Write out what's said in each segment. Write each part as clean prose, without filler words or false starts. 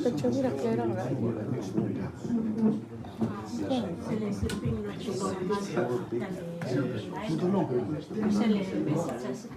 그쵸, 이렇게 해라 그래. Se le sirping na chulor mas se le besas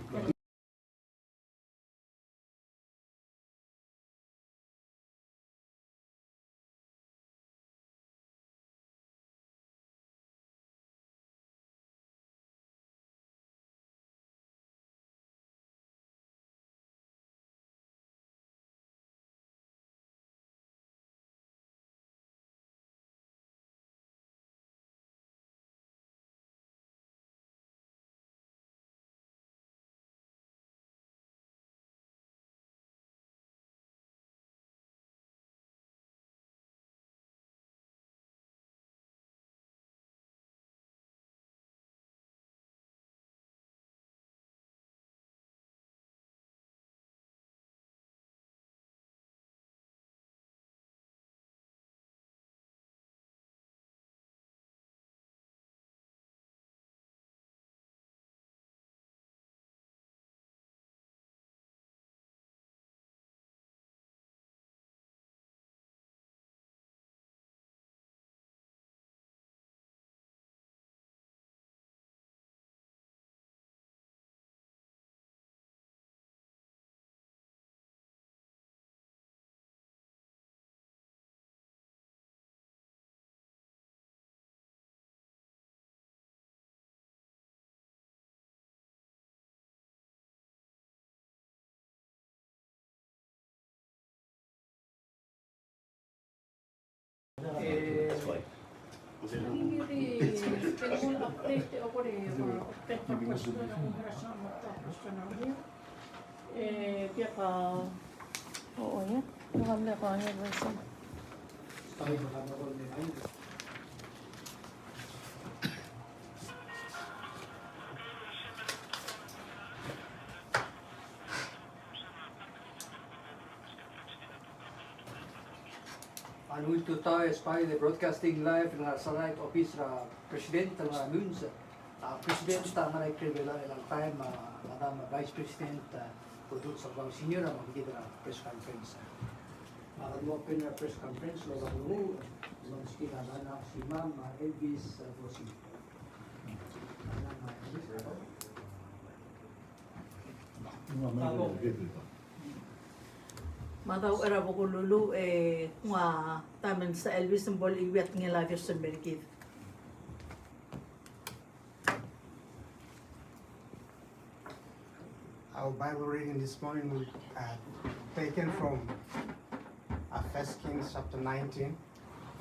Tengo un update ako rin tapos na akong kasama tapos na niya dia ka Oo, yan. Maganda ko ang version. Anu ito tayo spy the broadcasting live nga sa right office ra president nga nuns president ta nga kribela ilang time madam vice president pudut sa bang senior magiging press conference mo open na press conference lo ba mo si na si ma'am Elvis Rossi Madaw era ko lulu nga tamen sa Elvis symbol iwet nga live sa Berkid. Our Bible reading this morning will taken from 1 Kings chapter 19,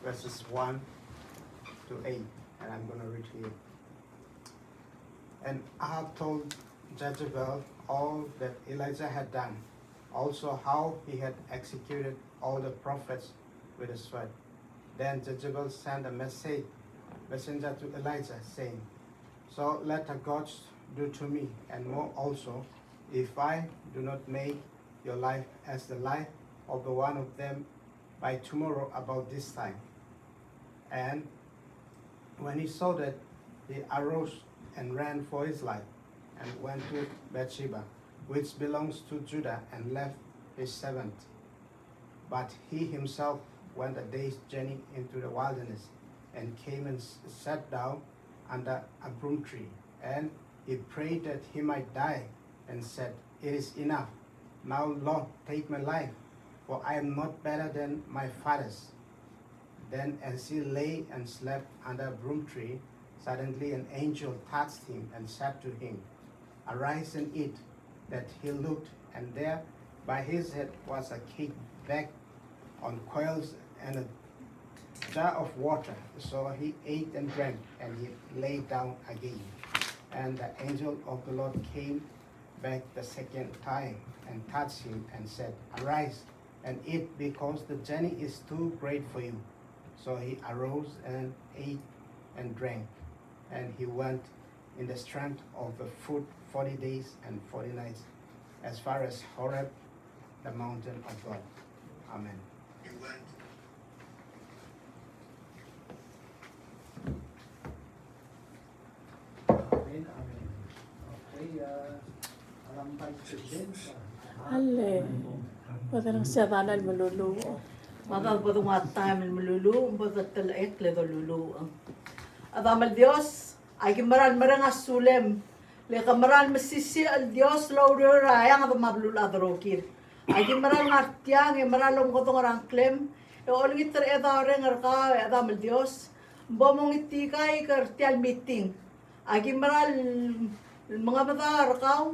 verses 1 to 8, and I'm going to read here. And Ahab told Jezebel all that Elijah had done, also how he had executed all the prophets with a sword. Then Jezebel sent a messenger to Elijah, saying, So let the gods do to me, and more also, if I do not make your life as the life of the one of them by tomorrow about this time. And when he saw that, he arose and ran for his life, and went to Bathsheba, which belongs to Judah, and left his servant. But he himself went a day's journey into the wilderness, and came and sat down under a broom tree. And he prayed that he might die, and said, It is enough. Now, Lord, take my life, for I am not better than my fathers. Then as he lay and slept under a broom tree, suddenly an angel touched him and said to him, Arise and eat. That he looked, and there by his head was a cake baked on coals and a jar of water. So he ate and drank, and he lay down again. And the angel of the Lord came back the second time and touched him and said, Arise and eat, because the journey is too great for you. So he arose and ate and drank, and he went in the strength of the food 40 days and 40 nights, as far as Horeb, the mountain of God. Amen. He went. Amen, amen. Okay, Madam Vice President. Ale. Padang sabanan maluluo. Magal po itong time malulu, bagat talaik ledo lulu. Adamal Dios, ay kimaran marang asulem. Le kamaran masisi al Dios lauro raya nga mablul adrokir. Ay kimaran ngartiang, kimaran ko itong rangklem. E olingit ter edare ngarka, adamal Dios. Bomong itikay kartial meeting. Ay kimaran mga bata arkaw.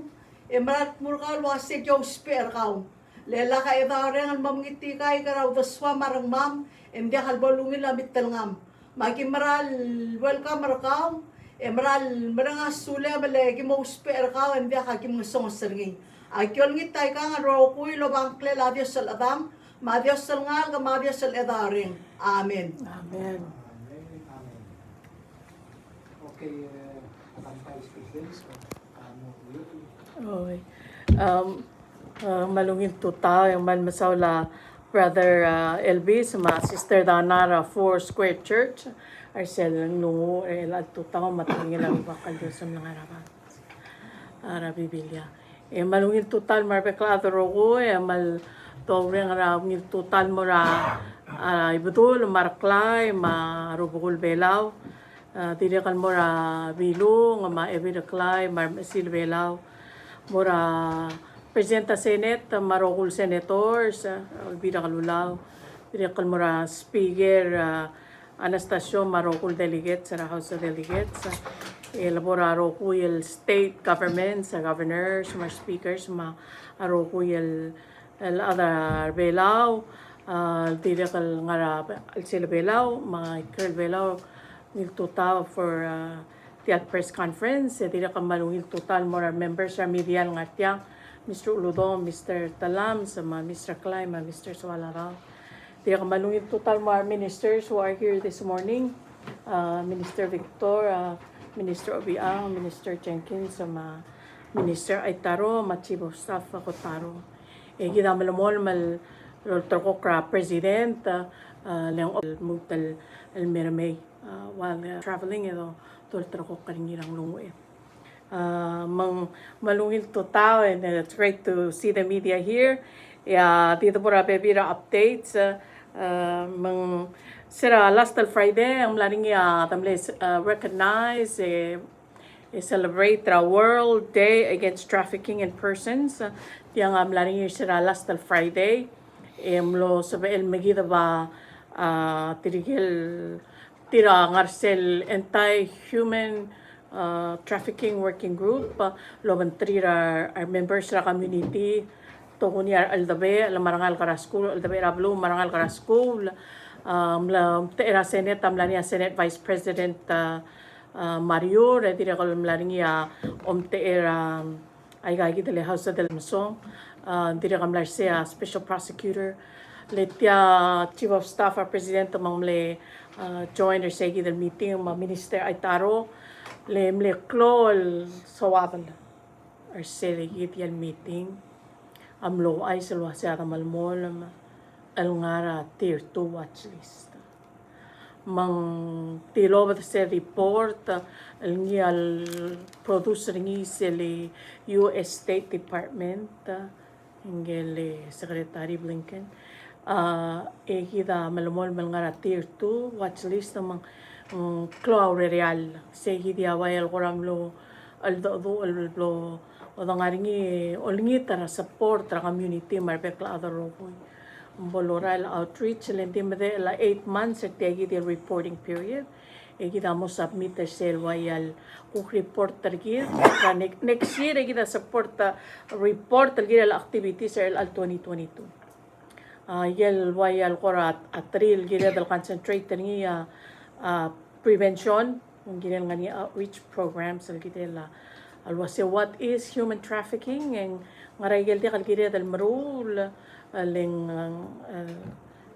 E marat murkaw wasik yung spare kaw. Lela ka edare ang mamngiti kay karaw daswa marang mam. Hindi halbolungin lamit talngam. Maki maral welcome arkaw. E maral marang asule malegi mo spare kaw. Hindi hakim ngasong sergi. Ay kyol ngitay ka nga rokuy lobangkle ladios sal adam. Madios sal ngal ka madios sal edaring. Amen. Amen. Amen. Okay, Madam Vice President. Oy. Malungin tuta yung man masawla Brother LB sa mga Sister Danara 4 Square Church. Arsel ng lungo elad tuta ko matangin lang bakal Diyos sa mga harapan. Ara Biblia. Malungin tutal marbekla rogo mal tawreng arangin tutal mora ibutul marklay marubukul belaw. Tilikan mora bilu nga ma-evideklay mar-sil belaw. Mora Presidenta Senate, marokul senators, albida kalulaw. Tilikan mora Speaker Anastasio marokul delegate sa House of Delegates. Elabora roku yung state government, sa governors, mga speakers, maroku yung other belaw. Tilikan nga sila belaw, mga ikral belaw. Total for the press conference. Tila ka malungil total more members sa media ng atyang Mr. Uludong, Mr. Talam, sa Mr. Clay, Mr. Swalaraw. Tila ka malungil total more ministers who are here this morning. Minister Victor, Minister Obiang, Minister Jenkins, sa Minister Aitaro, Chief of Staff Kotaro. Kita malamol troko kra President, Leong Mutal Almeramay. While traveling ito tultra ko kaningirang lungo malungil to tao, and it's great to see the media here. Dito po bebira updates sira last Friday ang laring tamle recognize celebrate the World Day Against Trafficking in Persons. Yang laring sira last Friday mlo sa el megida ba tirigil tira ngarcel anti-human trafficking working group loban trira our members sa community to kunyar aldabe marangal kara school aldabe rablo marangal kara school tira Senate amlania Senate Vice President Mario retira kol mlaringia tira ay gagi dele House of Masong tira kamlar siya Special Prosecutor letya Chief of Staff President mamle joined or segi del meeting Minister Aitaro le klol sawatal or segi del meeting amlo ay salwa sa malmol alngara tier 2 watch list mang tilo ba sa report al producer ni sili US State Department ingele Secretary Blinken kita malumol malngara tier 2 watch list ng Claw Real say dia wayal koramlo aldo aldo odangaringi olngi tara support tra community marbekla other rokoy boloral outreach lentimde la 8 months at tegi the reporting period kita mo submit sel wayal kung report targir next year kita support report targir al activities al 2022 yel wayal korat atril gila dal concentrate niya prevention yung gila nga niya outreach programs al gila alwase what is human trafficking and ngaray gila kal gila dal marul aling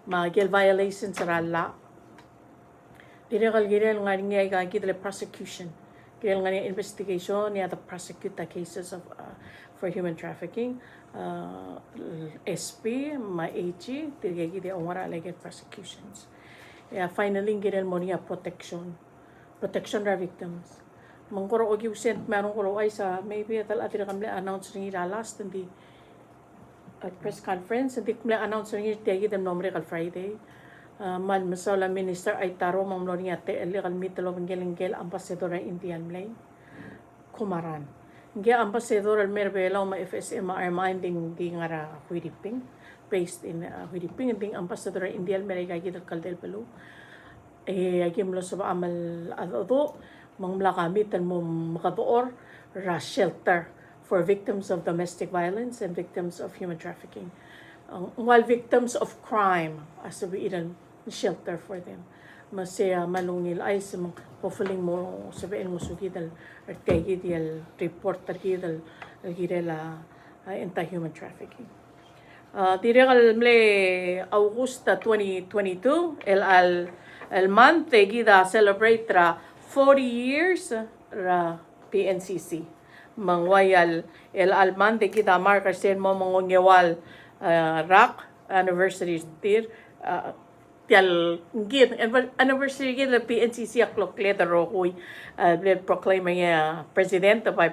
magil violations rala dili kal gila nga niya gila prosecution gila nga niya investigation niya to prosecute the cases of for human trafficking SP, ma-AG, tigagi di ongara like prosecutions. Finally, ginel mo niya protection ra victims. Mangkuro og sent meron kuro ay sa maybe atal atira kami announce ring last hindi press conference hindi kami announce ring tagi dem nomre kal Friday. Man masala minister ay taro mam lo niya te eli kal mitlo ngel ambassador ng Indian Mlay kumaran. Ngi ambassador al merbela ma FSM are minding di ngara Huiriping based in Huiriping ding ambassador ng Indian Mlay kay Caldel Pelu. Agim lo sa amal ado mga kamitan mo makatuor ra shelter for victims of domestic violence and victims of human trafficking. While victims of crime, as we ilan shelter for them. Masaya malungil ay sa hopefully mo sabihin mo sugidal at kay gidal report gidal gidala anti-human trafficking. Dire kalmle Augusta 2022 el month gida celebrate ra 40 years ra PNCC. Mangwayal el alman de kita marker sen mo mongewal rock anniversary tir tial gid anniversary gid la PNCC aklok letter rokoy proclaim president by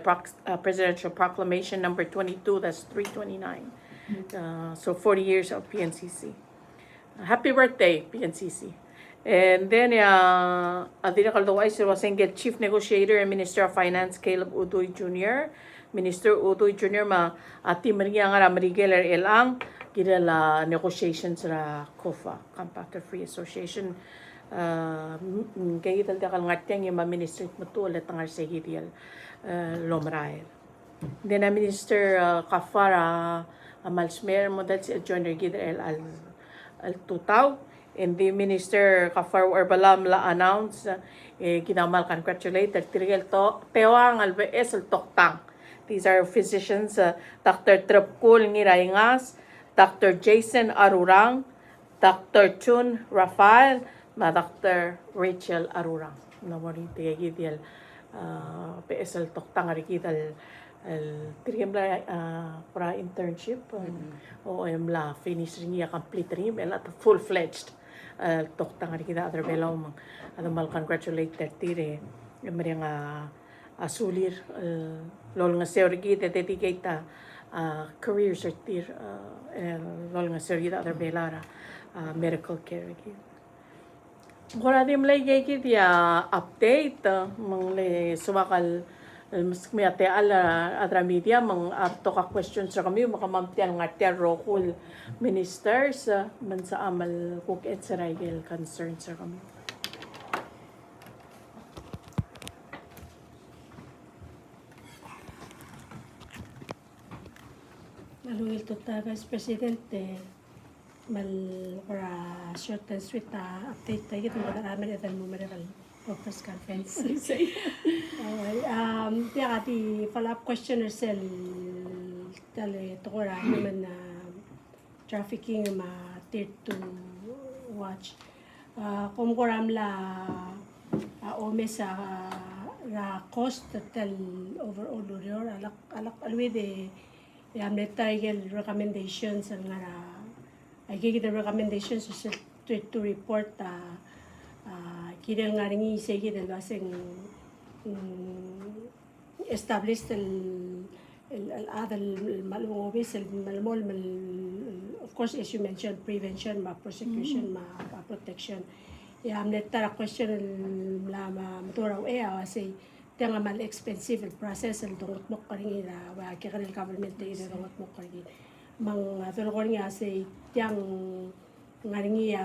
presidential proclamation number 22 that's 329. So 40 years of PNCC. Happy birthday PNCC. And then, Adina Caldawais was engaged Chief Negotiator and Minister of Finance Caleb Udoy Jr. Minister Udoy Jr. Ati Maria nga Marigeler elang gidala negotiations ra COFA, Compactor Free Association. Kaya tal dakal ngatyang yung minister mutual at tangar sa hidiyal lomrael. Then, Minister Kafara Amalsmer model si John Regidel al-Tutaw. And the Minister Kafar Orbalam la announce ginamal congratulated tirigel to pewang albees al toktang. These are physicians Dr. Trepkul Ngiraingas, Dr. Jason Arurang, Dr. Chun Rafael, Dr. Rachel Arurang. Nawarin tiyagidil PS al toktang arikidal tirigem la para internship o la finish niya complete rin at full-fledged toktang kita other belaw mang mal congratulate tire yung asulir lol nga sergi dedicate career tir lol nga sergi other belara medical care gid wala dim lay gid ya update mang le sumakal mas kumiyate ala adra media mang to ka questions ra kami makamamtian nga tiyan rokul ministers man sa amal cook et sa rigel concerns ra kami. Malungil to ta Vice Presidente mal para short and sweet update tayo kung madaraman ito mo meron press conference. Tiya kati follow-up question sel tali tukura naman na trafficking ma tier to watch. Kung kuram la ome sa la cost tal overall lor alak alwede yam letayel recommendations ang nga I give the recommendations to report kidal nga rin isegi del baseng established other malungobis malmol of course as you mentioned prevention prosecution protection am netta question la maturaw say tanga mal expensive process ang dungot mo karing ila wa kaya government de dungot mo karing mang atol ko nga say tiang ngaringi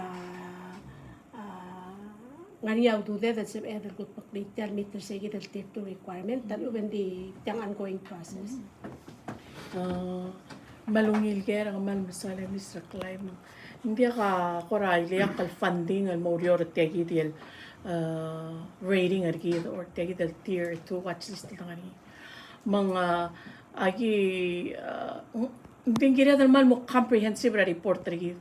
ngariyaw do that sa ever good paklitar meter sa gidal to requirement that even the tiang ongoing process. Malungil kaya ang mal masala Mr. Clive hindi ka koray liyak kal funding al morior tegidil rating argid or tegidil tier 2 watch list lang ani mga agi hindi kira mal mo comprehensive report argid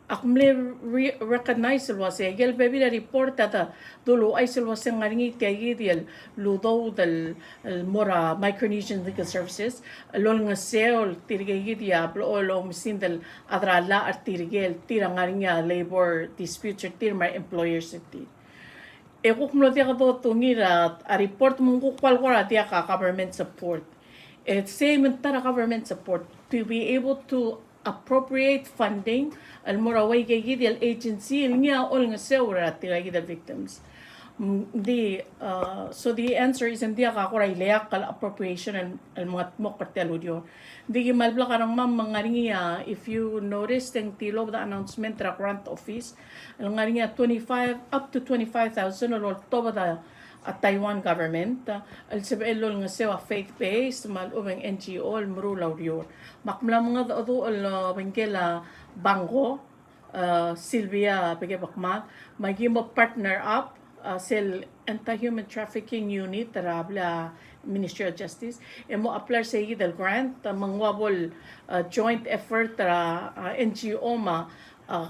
akumle recognize was egel baby la report ata dulu ay was ngaringi tegidil ludo del mora Micronesian Legal Services lol nga sel tirigid diablo lo misindel adrala at tirigel tira ngaringa labor disputes tir my employers ti kung mlo tiya ka to tungira, a report mong kukwal ko tiya ka government support. Same tara government support to be able to appropriate funding al moraway kay gidel agency niya all nga sewra tiya gidel victims. So the answer is hindi ka ko leyak kal appropriation al mga mo kartel udyo. Di malbla karang mga ringiya if you notice teng tilo the announcement ra grant office al nga ringiya 25 up to 25,000 or to ba at Taiwan government al sebelol nga sewa faith-based mal ubeng NGO al murulaw diyor. Makmla mga do al bengkela bangko Sylvia Pagabakmat magi mo partner up sel anti-human trafficking unit tarabla Ministry of Justice mo apply sa del grant mangwabol joint effort NGO ma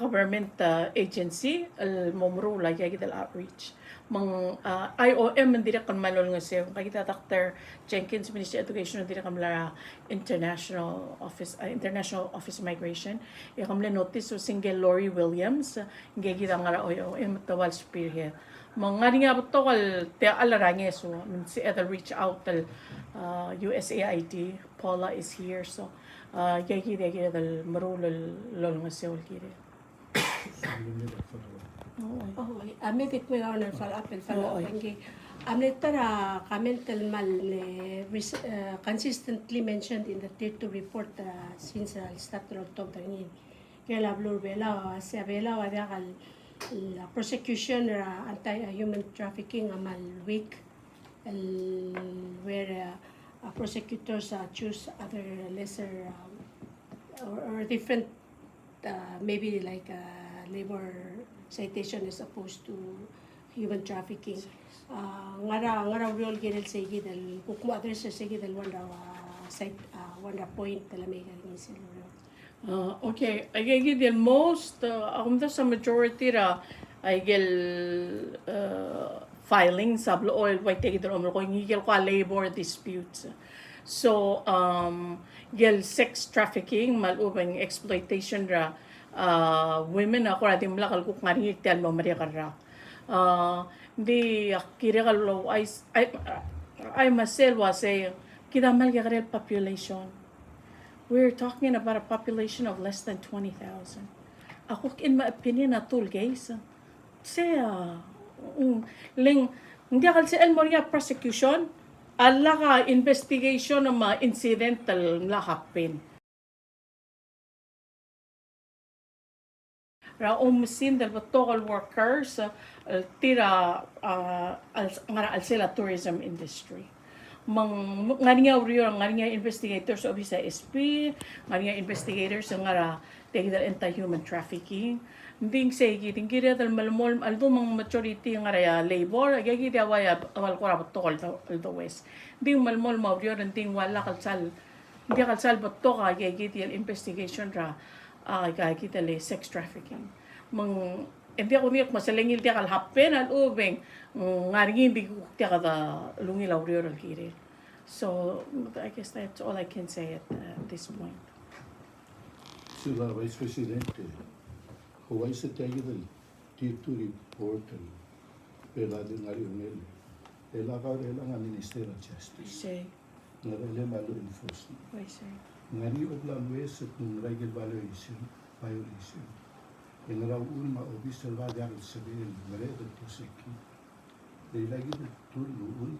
government agency al momrula kay del outreach mang IOM mandira kan malol nga sew kay kita Dr. Jenkins Ministry of Education mandira kan International Office of Migration kamla notice so single Lori Williams ngay kita nga IOM tawal spearhead mga nga to kal te alarange so si other reach out tal USAID Paula is here so kay kita dal marulol lol nga sew kire Oh, ame bit mo yung follow up ngi ame tara comment mal consistently mentioned in the tier 2 report since start of October ngin kaya lablo bela sa bela wada kal la prosecution anti-human trafficking amal week where prosecutors choose other lesser or different maybe like labor citation as opposed to human trafficking. Ngara real gidel sa gidel kung others sa gidel one point tala may galing sila. Okay, I get the most sa majority ra I get filing sablo oil white take it ko ngigel ko labor disputes. So gel sex trafficking malubang exploitation ra women ako natin malakal ko ngari tel mo maria kara. Di kira kalo I myself was saying kita mal kaya population. We're talking about a population of less than 20,000. Ako, in my opinion, natul, guys. Hindi akal sa Elmoria prosecution, ala ka investigation ng mga incidental na happen. Raum del total workers, tira, al sila tourism industry. Nga investigators of sa SP, nga investigators nga dahil anti-human trafficking. Hindi sige, tinggi dal malmol aldo mang majority nga labor, agagi dia waya awal ko rabot to the west. Hindi malmol mawriyo ding wala kalsal. Hindi kalsal botto ka agagi dia investigation ra agagi dali sex trafficking. Hindi ako niyak masalingil dia kal happen al ubeng ngaringi hindi ko dia kada lungilaw riyo kire. So I guess that's all I can say at this point. Sila Vice Presidente, huwag sa tayo del dito report pela din ngayon ela nga Minister of Justice Say, nga ela malo enforcement I say. ngari oblam wes at nung regular violation en raw ma observa dar sabihin mare del proseki de lagi de turul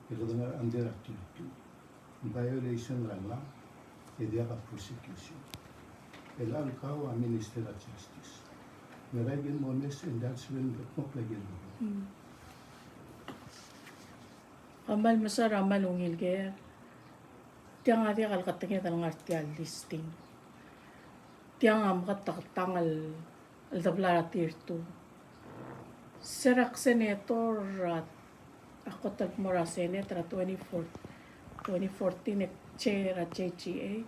ela nga under activity violation la idea of prosecution el alcao a Minister of Justice. Naragin mo mes and that's when the moklagin mo. Amal masara malungil kaya. Tiang nga tiang kalkatangin talang artial listing. Tiang nga makatatangal aldablara tier 2. Serak senator ako tagmura senator 2014 chair at JGA.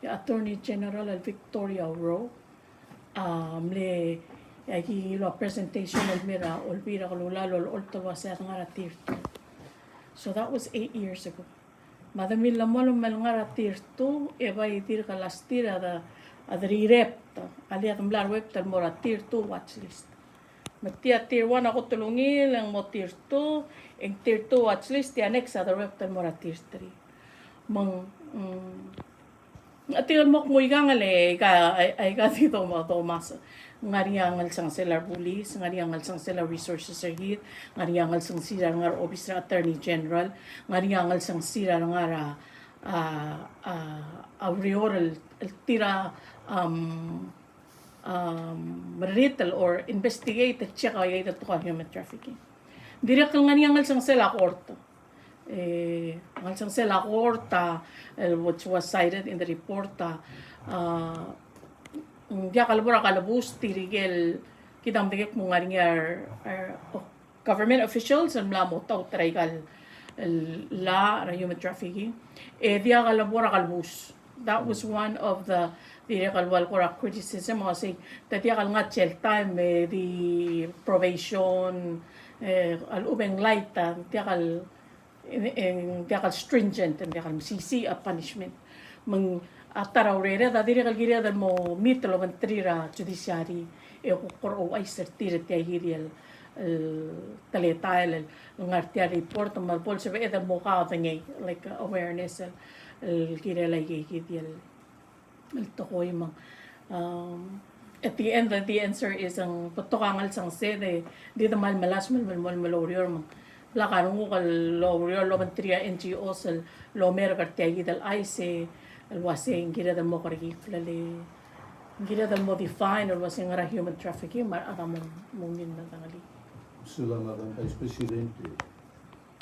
Yung Attorney General Victoria Rowe le yagi lo presentation mira olbira kalula lol oltawa sa nga tier 2. So that was 8 years ago. Madami lamol nga tier 2 eba itir ka last year ada rirep ali at mlar web tal mora tier 2 watch list. Magtia tier 1 ako tulungin, ang mo tier 2, ang tier 2 watch list, tiya next sa reptan mo ra tier 3. Atigal mo kung ngale, ay ka dito mo Thomas. Ngariyangal sang sila police, ngariyangal sang sila resources are hit, ngariyangal sang sila nga office ng attorney general, ngariyangal sang sila nga aureoral tira marital or investigate at siya kaya ito ka human trafficking. Direk ang ngariyangal sang sila korto. Ang sang sila korta, which was cited in the report, diya kalabura kalabus tirigel kitang tigek mo nga government officials ang mla mo tao traigal la human trafficking diya kalabura kalabus. That was one of the kalwal ko criticism kasi diya kal nga jail time the probation al-ubeng light diya kal stringent diya kal masisi a punishment taraurere da dire kalgiria da mo mitlo mantrira judiciary kukuro ay sertire tiya hiriel taletail ngartia report malpol sa eda mo ka tangay like awareness kira like hiriel maltokoy mang at the end the answer is ang patukangal sang sede di da mal malas malorior mang lakarong ko kal lorior lo mantria NGOs lo mer kartia gidal ay se alwasing gira dal mo karigiflali gira dal mo define alwasing nga human trafficking maramang mungin na tangali sila Madam Vice Presidente,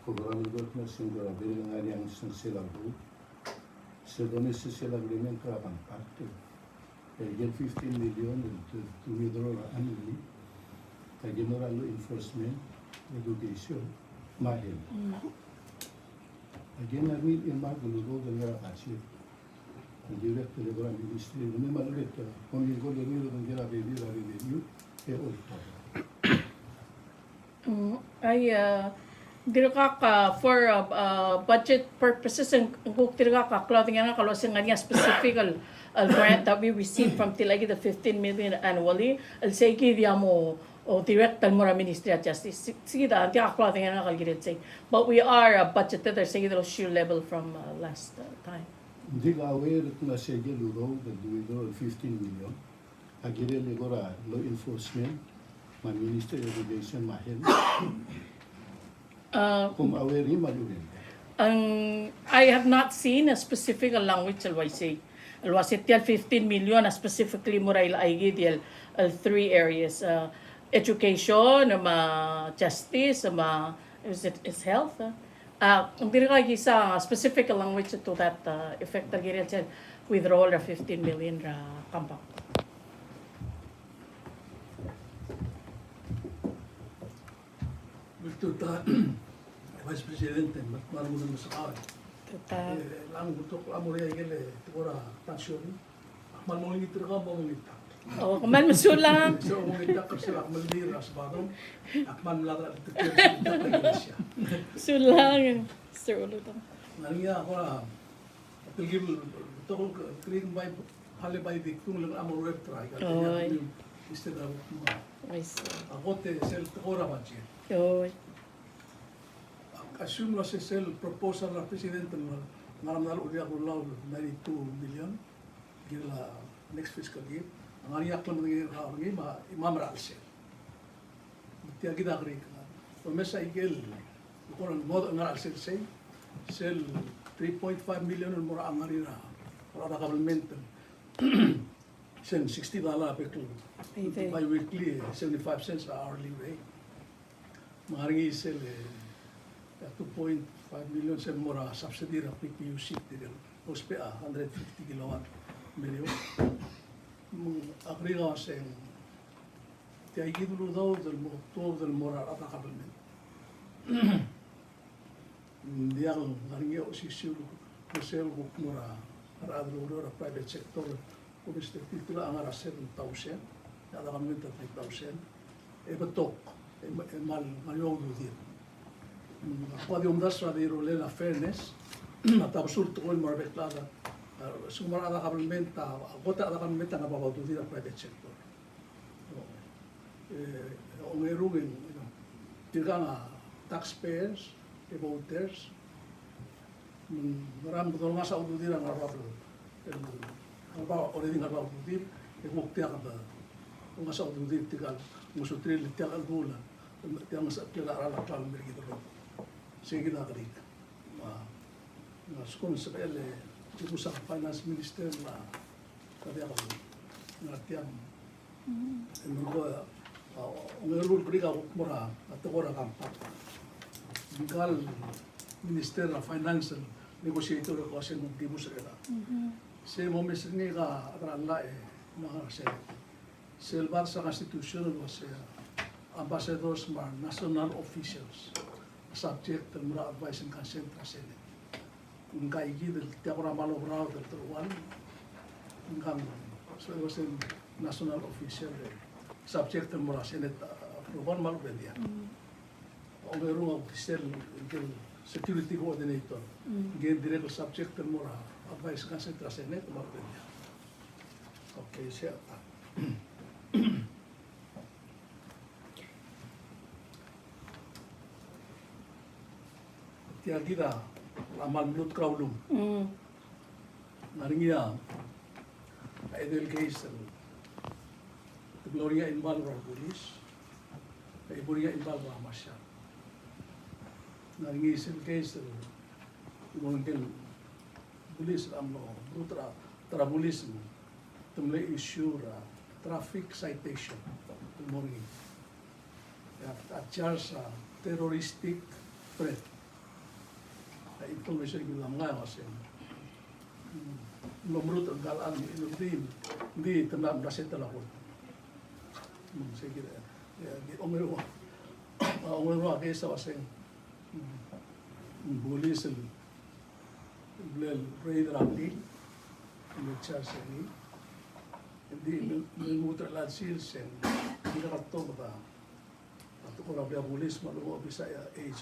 programidor na singgara bilang nga niyang isang sila group, sa domestic sila agreement ka pang parte. Kaya get 15 million to withdraw annually. Kaya general law enforcement, education, mahil. Again, I mean, in Magulugo, the Mirakachi. Ang director ng Grand Ministry, may malulit ka. Kung yung ko lang yung ginabibira revenue, all cover. for budget purposes and kung diraka clothing nga kalosing nga specific grant that we received from Tilagi the 15 million annually I'll say kaya mo o direct mo ra Ministry of Justice sige da diraka clothing nga kalgirit say but we are budgeted or say the sheer level from last time. Hindi ka aware na siya luro the withdraw 15 million. Agire ligora law enforcement, my Ministry of Education mahil. Kung aware niya malurin. I have not seen a specific language alwasi 15 million specifically muray ay gidel three areas education justice is health ang diri ka gisa specific language to that effect agirel withdrawal of 15 million ra kampak. Tuta, Vice Presidente, marunong naman sa kawin. Lang gusto ko amo rin yung tukura tansyon. Akmal mo ngiti ka mo ngita. Oh, kuman masulang. So, mo ngita ka sila, akmal nira sa badong. Akmal mula ka ito siya. Sulang. Sir, ulo to. Naniya ako na, pilgim, ito ko, kriing bay, halibay diktung lang amo web try. Oy. Instead of, I see. ako te, sel tukura ba siya. Oy. Assume na si Sel proposal na presidente ngaram na ulit ako law 92 million gila next fiscal year. Ang aniyak lang mga kawangi imamara Sel. Tiya kita kri ka. Pamesa igel kung mo nga Sel say Sel 3.5 million ang mura ang arira para government. Sen $60 per club. Bi-weekly 75 cents hourly rate. Maaaring Sel 2.5 million sa mura subsidy ng PPUC din OSPA 150 kilowatt million akri nga sa tiay gidulo daw del mura at government diyan ngaringi o sisiyo kusel mura para adro private sector kung gusto titulo ang arasel 1,000 at government at 5,000 batok mal din. Pwede umdas na dirole na fairness at absurdo ko yung marbeklada sumara na kablimenta kota na kablimenta na babaututin ang private sector ongerungin, tiga nga taxpayers, voters, maram betul nga sa utudir ang arwah already nga arwah utudir, bukti ka ba, nga sa utudir tigal, musutril tigal albula, tigal sa tigal aralak lang mergito ro, sige na kalit, skon sa kaya tipo sa finance minister na kaya ako nga tiyang, ko ongerul kuri ka mura at ko ra kampak. Legal Minister na Financial Negotiator ko kasi nung tipo sa kaya. Si mo misni ka atrala mga kasi silbar sa Constitution was ambassadors mar national officials subject to mura advice and consent sa Senate. Kung kaigi del tiapura malo brao del tuwan hanggang so it was a national official subject to mura Senate approval malo belia. Ang mayroong official security coordinator, again direct subject to mura advice consent sa Senate malo belia. Okay, siya. Tiya kita amal milut kraulum. Naringia Edel case Gloria involved our police. Iburia involved our masya. Naringi sil case mungkin police amno brutra tra police tumle issue traffic citation tumori. Ya charge terroristic threat. Information ko lang nga kasi lumrut ang galaan hindi tanam na siya talakot. Sige ongero kaysa kasi bulis blel raid rally in charge ni hindi mutra la sils and hindi ka to ba at ko na bulis maluwa Bisaya AG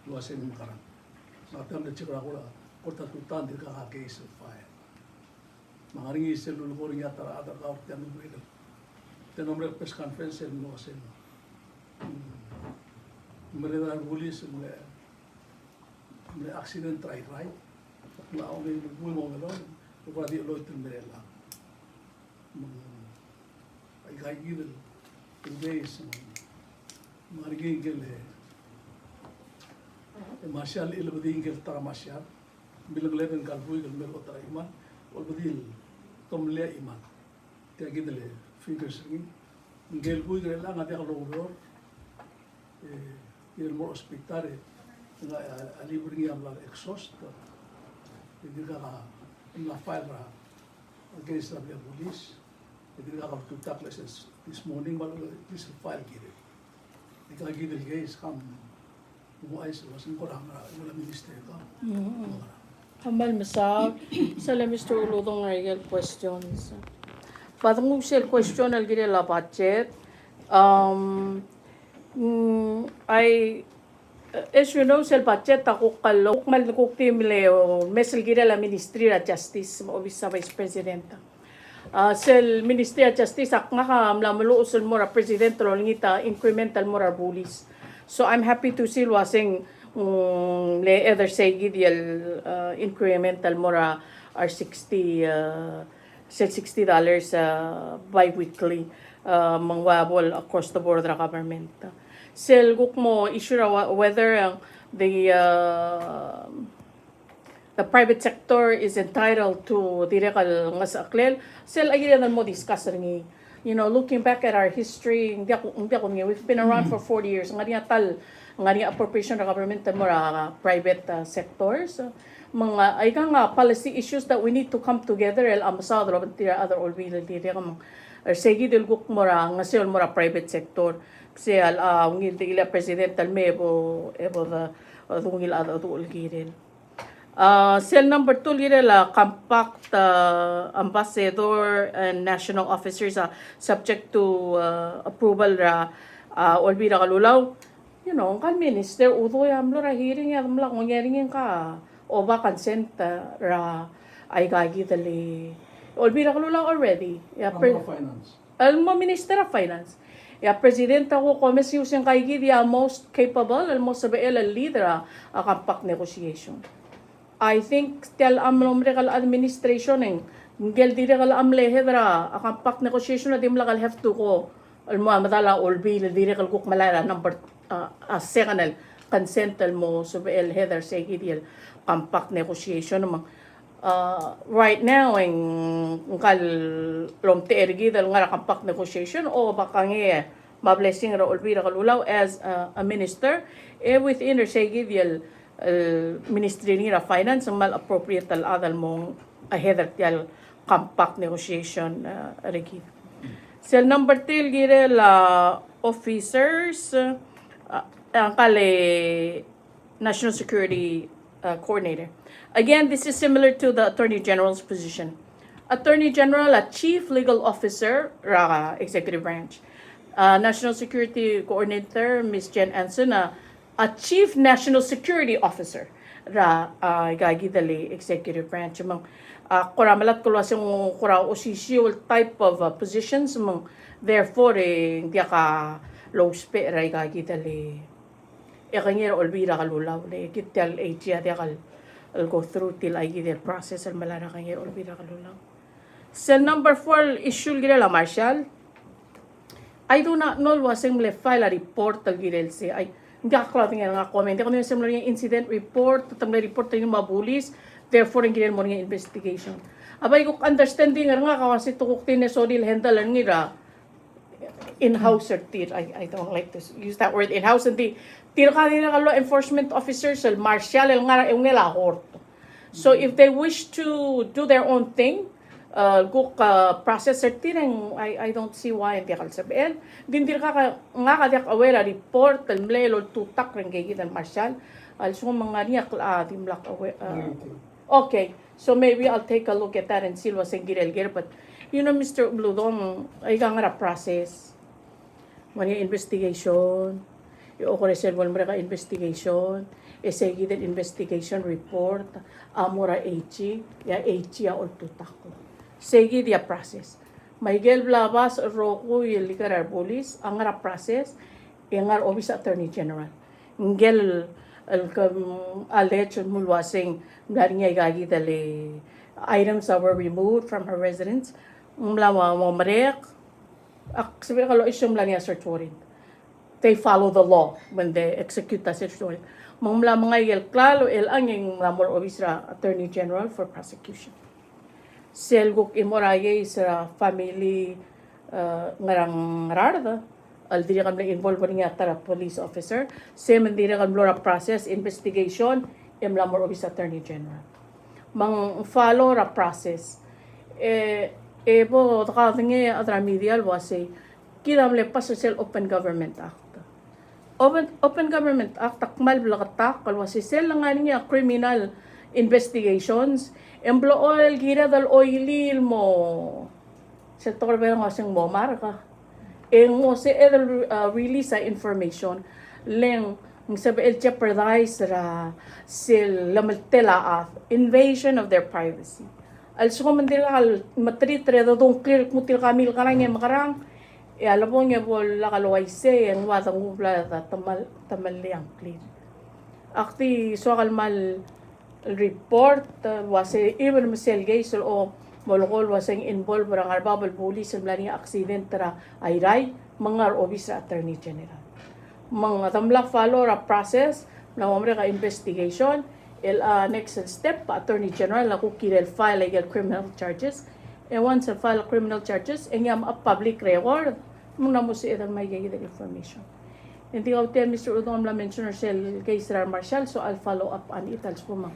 luwasin mo karang natam na chikra ko kota tutan di ka case of fire mangaringi selul ko rin yata ada ka orte ano buwelo tenomre press conference mo kasi mereka bulis mule accident right na ako may mo ngalon ko di lo ito merela ay gagil days mangaringi gele Marshal ilbading kel tara marshal bilang leben kalbui kel mel tara iman wal badil tomle iman tiagi dele figures ring ngel bui kel la ngade kalo uror il mo ospitare nga alibring yam la exhaust hindi ka la file against the police hindi ka to tackle this morning mal this file gire ikagi del guys come Muais wasin ko lang wala minister ko. Hamal masab sala Mr. Uludong Regal questions. Patungkol sa question al gire la budget. As you know, sa budget ako kalok mal ko team leo mesel gire la Ministry of Justice mo sa Vice President. Sa Ministry of Justice ak nga kamla maluuson mo ra President ro ngita incremental mo ra bulis. So I'm happy to see wasing le other say gidial incremental mora are $60 bi-weekly mangwabol across the board ra government. Sel guk mo issue whether the private sector is entitled to direkal nga sa aklel sel agilan mo discuss ringi. You know, looking back at our history, we've been around for 40 years. Nga appropriation ng government mo private sectors. Mga ay nga policy issues that we need to come together el ambassador of the other all will dire kam segi del guk mo nga sel mo private sector. Kasi ngil ila president al mebo the ngil ada to ulgiren. Cell number 2 lira la compact ambassador and national officers subject to approval ra olbira kalulaw. You know, kan minister uto yamlo ra hearing yam la ngyaring ka o ba consent ra ay gagi dali olbira kalulaw already. Yeah, Finance. Almo Minister of Finance. Ya presidente ko komes yung kay dia most capable, al most sabel al leader a kampak negotiation. I think tel amlom rekal administration ng ngel dire kal amle hedra a kampak negotiation na dim lakal have to ko al mo madala olbi le dire kal kuk malala number a second consent al mo sabel hedra say gidiel kampak negotiation mo. Right now ang kal lomte ergi dal nga kampak negotiation o baka nge mablessing ra olbira kalulaw as a minister within or say give yel ministry ni ra finance ang mal appropriate tal adal mong ahead yal kampak negotiation regi. Cell number 3 gire la officers ang kale National Security Coordinator. Again, this is similar to the Attorney General's position. Attorney General, a Chief Legal Officer, Executive Branch. National Security Coordinator, Ms. Jen Anson, a Chief National Security Officer, gagidali Executive Branch. Kuramalat ko yung official type of positions, therefore, hindi ka low spe, gagidali. Kanya olbira kalulaw, kityal AGA, I'll go through till I get the process al malara kanya olbira kalulaw. Cell number 4 issue gira la Marshal. I do not know wasang mle file a report tal girel si ay hindi ako nga comment ko yung similar yung incident report tamle report tayo mabulis therefore ang girel mo nga investigation. Abay ko understanding nga kasi tukok tin so dil handle ngira in-house or tir. I don't like to use that word in-house and tir ka nila law enforcement officers al marshal el nga yung nilahort. So if they wish to do their own thing, go process or tirang I don't see why hindi ka sabihin. Din dir ka nga kadiak aware report al mlelo tutak ring gigit al marshal al so mga niya timlak aware. Okay, so maybe I'll take a look at that and see what's in girel but you know Mr. Bludong ay nga process. Mani investigation, yung okoresel mo ka investigation, executed investigation report, amora HE, ya HE ya oltutako. Segi dia process. Miguel Blavas Roku yung likarar police, ang nga process, yung nga office attorney general. Ngel alleged mulwasing dari niya igagi dali items that were removed from her residence. Mlawa mo marek, sabi ka lo isyong lang niya search warrant. They follow the law when they execute the search warrant. Mga yel klalo ang yung lamor obisra Attorney General for prosecution. Selguk imoraye sa family ngarang rarda. Al diri kami involved niya tara police officer. Same diri kami lora process investigation lamor obisra Attorney General. Mang follow ra process. Ebo takatingi adramedial wasi kidam lepas sel Open Government Act. Open Government Act takmal blakatak kalwasi sel nga niya criminal investigations emblo oil gira dal oilil mo sa torbe nga sing mo marka mo se release information leng sabi el jeopardize ra sil lamaltela invasion of their privacy. Also kung mandila matritre do dong clear mutil kamil karang yang makarang alam mo nga bol lakalaway se ang watang ubla tamal yang clear. Akti so kalmal report was even masel guys o molokol was involved barang arbabal police sa blani accident tra ayray mga office attorney general. Mga tamla follow ra process na mamre ka investigation next step, Attorney General, ako kirel file ay criminal charges. And once I file criminal charges, and yung public record, muna mo si itang may gagawin information. Hindi ko tell Mr. Udon la mention or sel kay Sir Marshall, so I'll follow up on it. Als po nga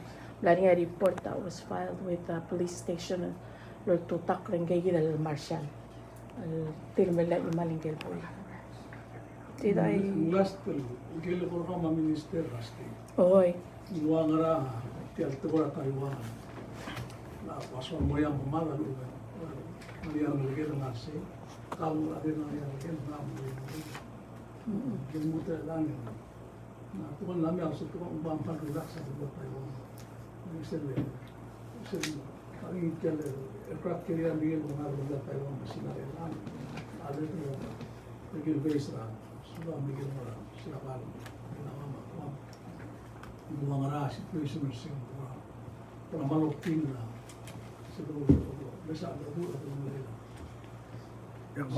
report that was filed with the police station Lord Tutak rin kay Gidal Marshall. Tilmela imalingkel po. Did I? Last, gila ko ka ma-minister, Rusty. Oy. Iwa nga ra, tiyal tibura tayo na paswa mo yung pamala lugar. Maliyang lagay ng asi. Kamu rin na yung lagay ng namin. Kimuta lang yun. Na tukon namin ang sa tukon ubang pagulak sa lugar tayo. Isang ang tiyal, aircraft carrier bigyan ko nga lugar tayo ang sinari lang. Alit mo. Naging base ra. Sula migil mo ra. Sila kalo. Kinakama. Mga nga ra situation na siya. Para malupin na. Siguro. Besa ada dulu atau mulai. Yang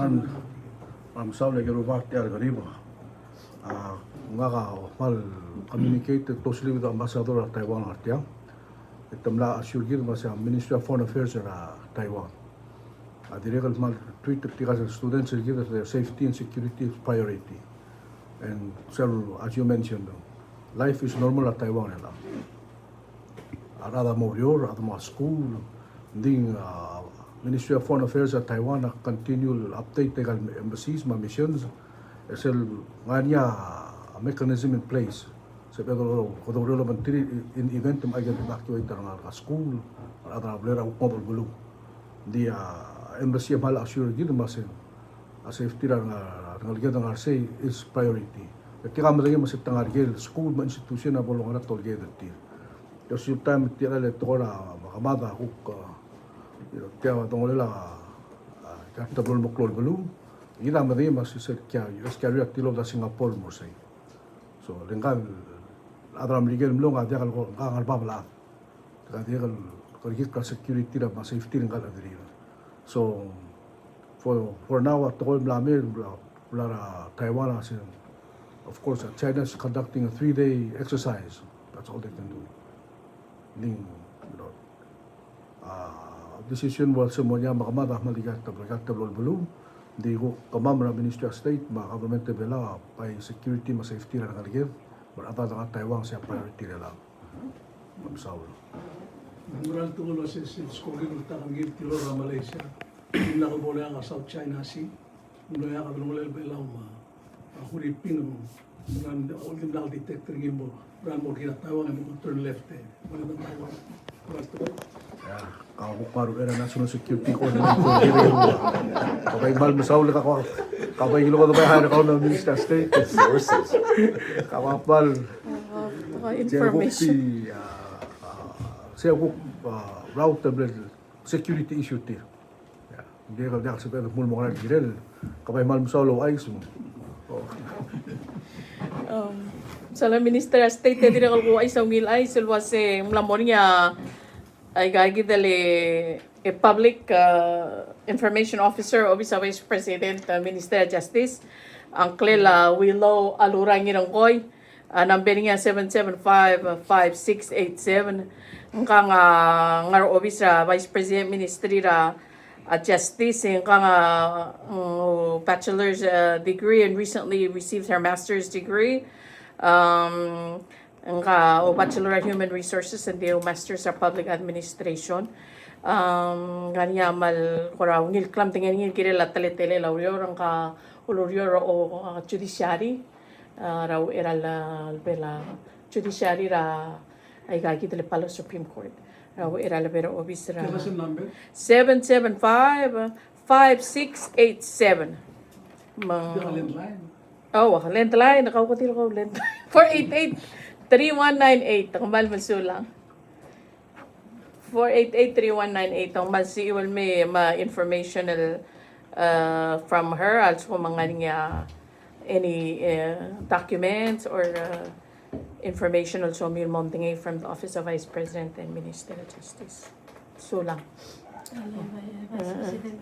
man saule ke rubat ya gariba. Nga ka mal communicate closely with the ambassador of Taiwan artia. Itamla assure gid mas Ministry of Foreign Affairs ra Taiwan. Direct mal tweet because students give their safety and security is priority. And several, as you mentioned, life is normal at Taiwan. Arada Morior, Adama School, ding Ministry of Foreign Affairs at Taiwan continue update the embassies, my missions. Esel nganya mechanism in place. Sa pero kung relevant in event ay evacuate ang school, ada blera ko bulu. Di embassy mal assure gid mas safety ang ngalged ang RC is priority. Kaya kami lagi mas tangargel school ma institution na bolong na tolged ti. Yo si time ti ala to na makamada ko kaya tongolela kaya tablo mo klol bulu. Ila madi mas kya US carry at tilo da Singapore mo say. So lengkal adram ligel mlong adya kal kangal babla. Kaya kal security da mas safety lengkal adri. So for now at all blamir blara Taiwan as of course China is conducting a 3-day exercise. That's all they can do. Ning decision was semuanya makamada maligat tablo bulu. Di ko kamamra Ministry of State ma government bela by security ma safety na ngalgir berata dengan Taiwan siya priority nila. Mamsaul. Murang tulo si Skogi utang gid kilo ra Malaysia. Hindi ko boleh ang South China Sea. Mula ya kabel mulai belaw ma. Huripin mo. Murang ultim dal detector gimbo. Murang mo kina Taiwan mo turn left eh. Mula ng Taiwan. Kalau paru era national security ko na ko dire. Kapay mal masaul ka ko. Kapay gilo ko ba ha na Minister of State sources. Kapal Information. Saya ko route tablet security issue ti. Hindi ka dak sa pero mul mo ka girel. Kapay mal masaul ay mo. Sa Minister of State dire ko ay sa ngil ay silwa se mlamonya ay gagidali a public information officer o sa Vice President Minister of Justice ang Clela Willow Alurang Irangkoy number niya 775-5687 ang kang ngar office sa Vice President Ministry ra Justice ang kang bachelor's degree and recently received her master's degree ang Bachelor of Human Resources and the Masters of Public Administration. Ganya mal koraw ngil klam tingin ngil kirela tele laurior ang ka ulurior o judiciary raw eral bela judiciary ra ay gagi tele palo Supreme Court. Raw eral pero obis ra. Kaya sa number? 775-5687. Landline. Oh, landline. Nakaukatil ko landline. 488-3198. Ang mal masulang. 488-3198. Ang mal si iwal may informational from her. Also mga niya any documents or information also may mounting from the Office of Vice President and Minister of Justice. Sulang. Vice President.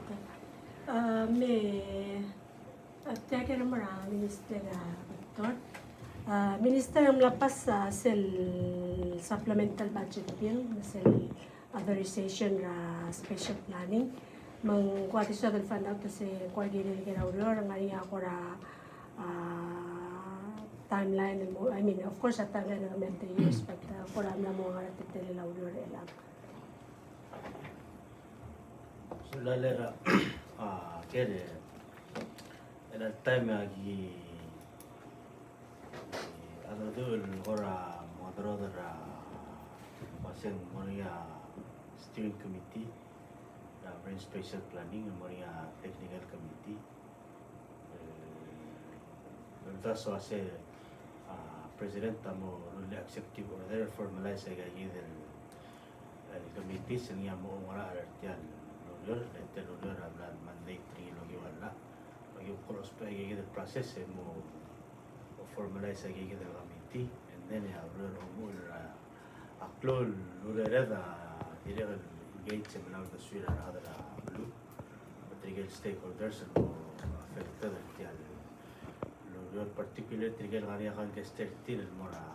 May Tiyaga na marami, Minister Victor. Minister ang lapas sa supplemental budget bill, sa authorization na special planning. Mangkuwati sa fan out kasi coordinator ka na ulo, ang nga ako na timeline, I mean, of course, at timeline ng 20 years, but kuram na mo nga natitili na ulo ilang. So, lalera, kere, at that time ada dul ora moderador pasien moria steering committee brain spatial planning moria technical committee verso ase president tamo rule executive order formalize gagi del committee senya mo ora artian lulur hablan mandate 3 logi wala yung cross pa gigit el process mo formalize gigit el committee and then ya ulo mo aklol ulo reda dire engage sa mga the suite and other blue trigger stakeholders and affected ya lo particular trigger ngari kan ke state mora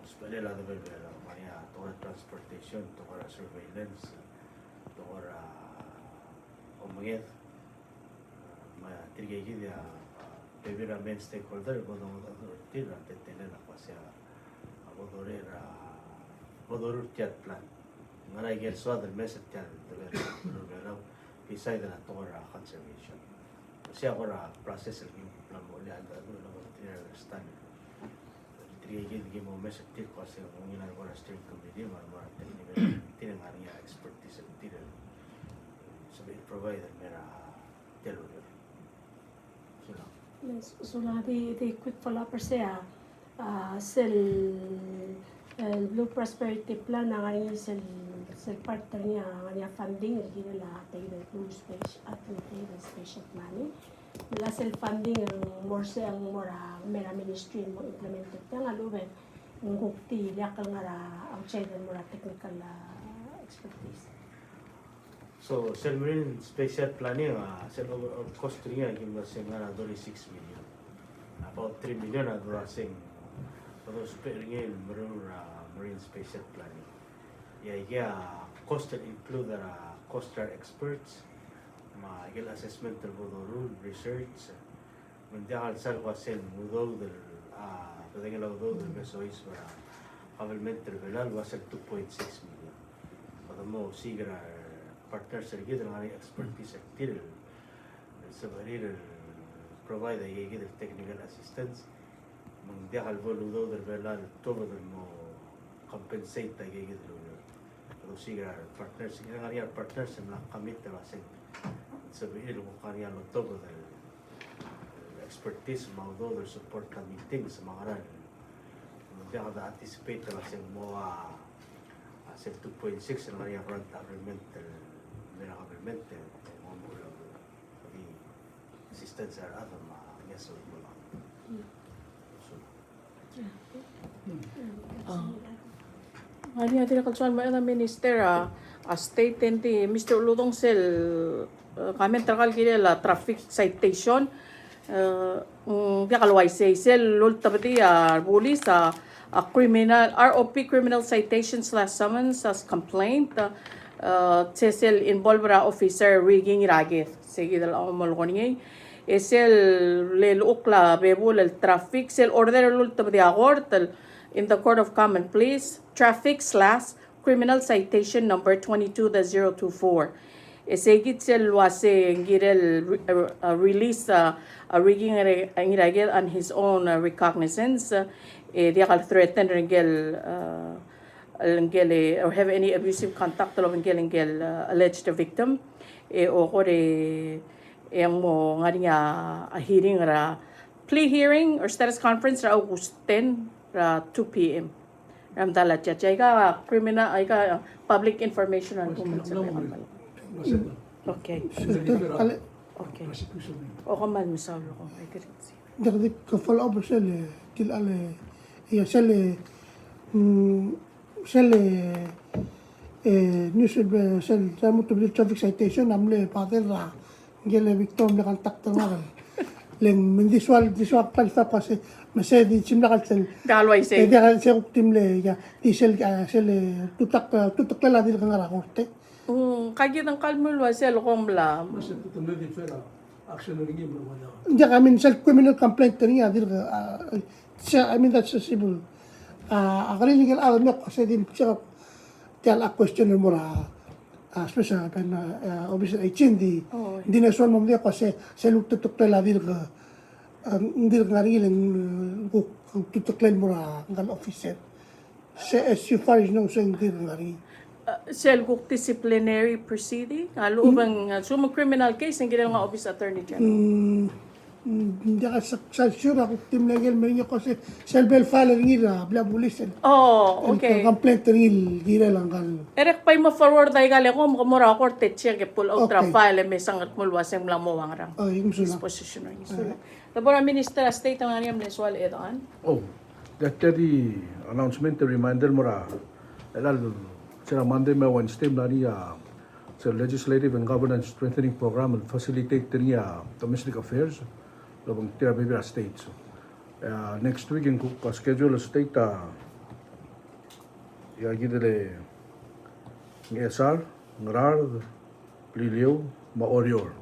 spele la de ver maria toda transportation toda surveillance toda omget maya trigger ya Pevira main stakeholder bodong tira tetene la pasya bodorur tiat plan ngarai gel swad el mes tiat de ver pisai de la torre conservation sia ora process el plan mo le anda do la tira stand trigger gi mo mes tiat ko se ngina ora steering committee mar nivel tiene ngaria expertise tira so we provide mera telo So the quick follow-up siya, Blue Prosperity Plan na ngayon partner niya, nga funding, hindi nila tayo Blue Special Planning. Nila funding ang more sa ang mera ministry mo implemented na nga luben, yung hukti, yakal nga outside ng mura technical expertise. So, Cell Marine Special Planning, Cell overall cost niya, yung masing nga 6 million. About 3 million na durasing those ngayon Marine Special Planning. Cost include coastal experts, magil assessment del rule, research, mundial salwa Cell mudo del padeng laudo del mesois para kabelment tervelal was 2.6 million. Padamo sigra partners sergid ng expertise active sa barir provide the technical assistance mong dahil voludo del velal todo del mo compensate ta gigit lo pero siga partners na commit ta basing sa barir mo kanya lo todo del expertise maudo del support committee sa mga ran mong dahil anticipate ta basing mo sa 2.6 na kanya front agreement government the assistance are other yes so Ano yung tinakalsuan mo na minister state hindi Mr. Uludong Sel kami takal kila traffic citation kalway say sel ultabati police criminal ROP criminal citations last summons as complaint Cecil involved officer rigging ragit sige dal amol ko niya esel lelukla bebul el traffic sel order ultabati agort in the Court of Common Pleas, traffic/criminal citation number 22-024. Esegit sel wase ngirel release rigging ngiragel on his own recognizance. Dia kal threaten ngel or have any abusive contact lo ngel alleged victim. O kore yang mo ngariya a hearing ra plea hearing or status conference ra August 10 2 p.m. Ramdala chacha ka criminal ay ka public information ang Okay. Okay. O kamal misalo ko ay direct. Dagdag ka follow up sel kilale ya sel news sel sa mo to traffic citation namle pater ra gele victim na contact nga leng mendisual palsa kasi masedi simla kalsel Dalway say. dia sa timle ya diesel sel tutak la dir nga korte Kagi ng kalmulwa sel komla. Mas ito na din fera action na rin yung dia kami self criminal complaint niya dir I mean that's civil akali legal no kasi din siya tial a question mo ra special kan obviously hindi na so mo dia kasi sel tutak la dir hindi ngari lang tutuklan mo ra ng officer as far as no saying hindi ngari Sel kuk disciplinary proceeding. Lubang sumang criminal case ang ginang nga office attorney general. hindi ka sa sure ako team legal meron kasi selbel file ngira bla bulis. Oh, okay. Complaint ngil gira lang kan. Erek pa'y ma-forward tayo gali ko, mura ako siya ke pull out Okay. file, may sangat mulwaseng lang mo wang rang. Oh, yung sula. Disposition ng isula. Tapos Minister State ang aniyam neswal edoan. Oh, that the announcement, the reminder mura. Elal, sila Monday, Wednesday, niya sa Legislative and Governance Strengthening Program and facilitate niya domestic affairs labang tira bibira states. Next week, yung schedule state, yagidele ng SR, Ngarar, Liliw, Maorior.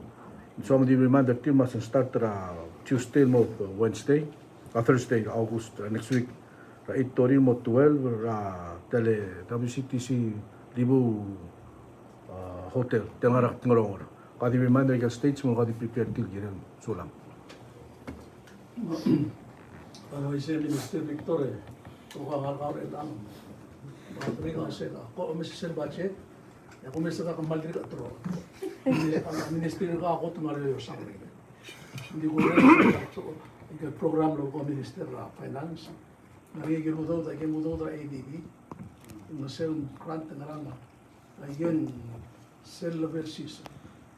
So, the reminder team must start Tuesday mo Wednesday, Thursday, August next week. 8 to mo 12 tele WCTC Libu hotel tengarak ngorong. Kadi reminder ka states mo kadi prepare til giren sulam. Ano si Minister Victor kung kakakaw rin lang. Mga ko sila. Ako umisisil budget. Ako umisisil ka kamal dito atro. Ang minister ka ako tumalayo sa akin. Hindi ko rin sa program lo ko Minister Finance. Narigil mo daw, tayo mo daw ADB. Yung sel grant na lang. Ayun, sel versus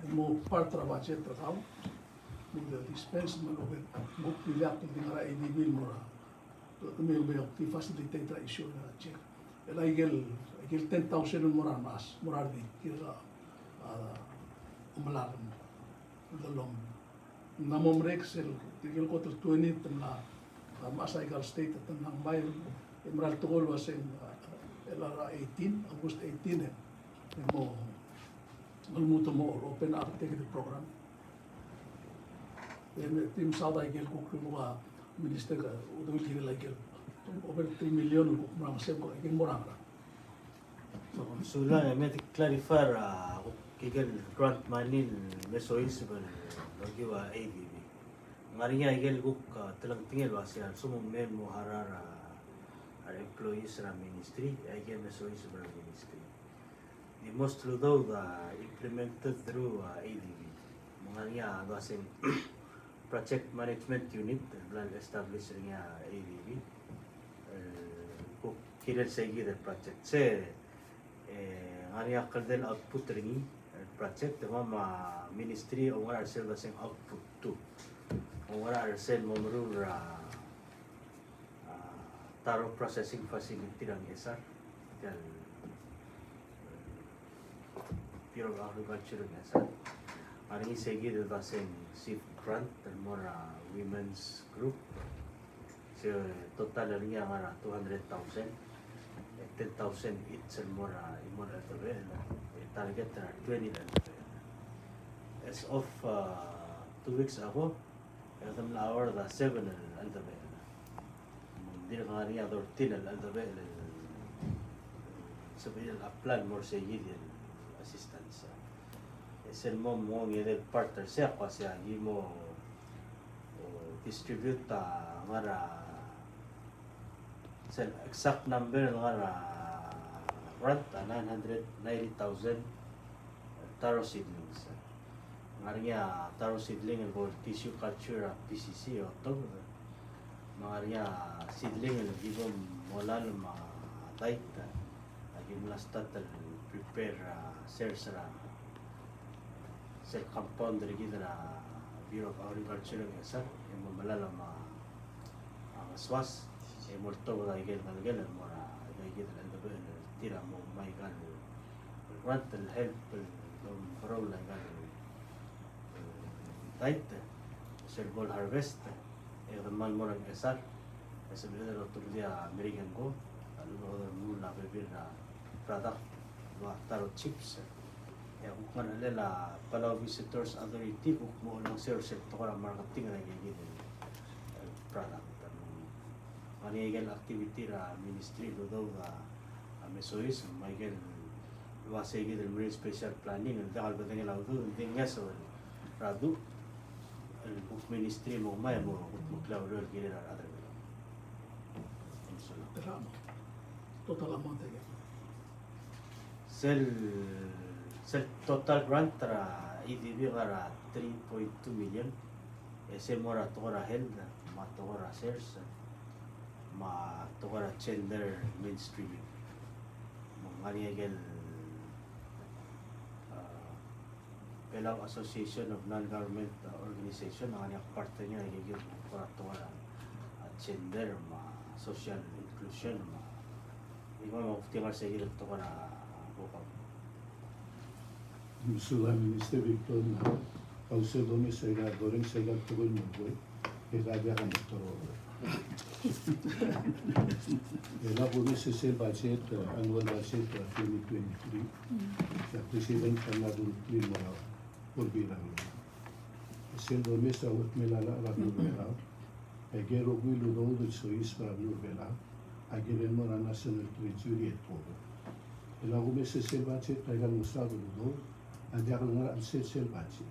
mo part tra budget tra tao. Mga dispense man o mo pila kung di nga ADB mo ra. May ti facilitate tra issue na check. Ayun, 10,000 mo ra mas. Mura di kira umalaram. Dalom. Namomrek sel, tigil ko 20 na Masaigal State at ng Bayan, Emerald Tugol was in LRA 18, August 18, mo malmuto mo open architecture program. Team South Igel kung mga minister ka, udol kiri Igel, over 3 million kung mga masem ko, igil mo lang. So lang, may clarify kigel grant money mesois bagi wa ADB. Ngari nga igel guk telang tingel wa siya sumumem mo harara our employees ra ministry igel mesois bagi ministry. The most though implemented through ADB. Ngari nga wasing project management unit plan established nga ADB. Kuk kidel segi the project se ngari nga kardel output ringi project ma ministry o nga service output to o nga arsel mo taro processing facility ng ESAR yan Bureau of Agriculture ng ESAR maring isegi dito sa SIF grant and more women's group so total niya nga 200,000 10,000 each and more imon ato target na 20 lang. As of 2 weeks ago, katam na hour da 7 al dabe. Hindi na nga niya 13 al dabe. Sabihin ang plan more sa yidin assistance. Esen mo mo ngede partner siya kasi agi mo distribute ngara sa exact number ngara grant 990,000 taro seedlings. Ngaria taro seedling and tissue culture PCC o to. Ngaria seedling and gibom wala ng mga type. Lagi mula start prepare sales ra sel compound rin na Bureau of Agriculture ng ESAR. Yung malala mga swas. Yung multo wala igil-galgal mura igil-galgal tira mo may gano rental help ng parol na gano tight cerebral harvest naman mo ng ESAR sabi na ito dia American go ano mo na bibir na product mga taro chips kung kanila pala visitors authority kung mo lang sales ito ko lang marketing na gigit product manigal activity ra ministry do daw mesois Michael wasegi del marine special planning and dahil ba tingin ako doon nga so radu el book ministry mo may mo claudio kire ra other Total amount again. Sel total grant ra EDB ra 3.2 million ese mora tokora health, ma tokora sales, ma tokora gender mainstreaming. Mga gel Pelang Association of Non-Government Organization, ang kanyang parte niya ay gigil tokora gender, ma social inclusion, ma di ba mafutigar sa gilid tokora bukag. Musula Minister Victor na Council Domi sa goreng sa tugol mo boy. Kaya ka motor. Ela po sa budget, annual budget 2023. Sa President Panadol Primora, Pulbirang. Sa Domi sa Utmelala, Rabulbera, ay gero gulo daw dun sa Isra Rabulbera, ay giren mo na National Treasury at Pogo. Ela po sa budget, ay gang usado daw, ada ka nga ang sel budget.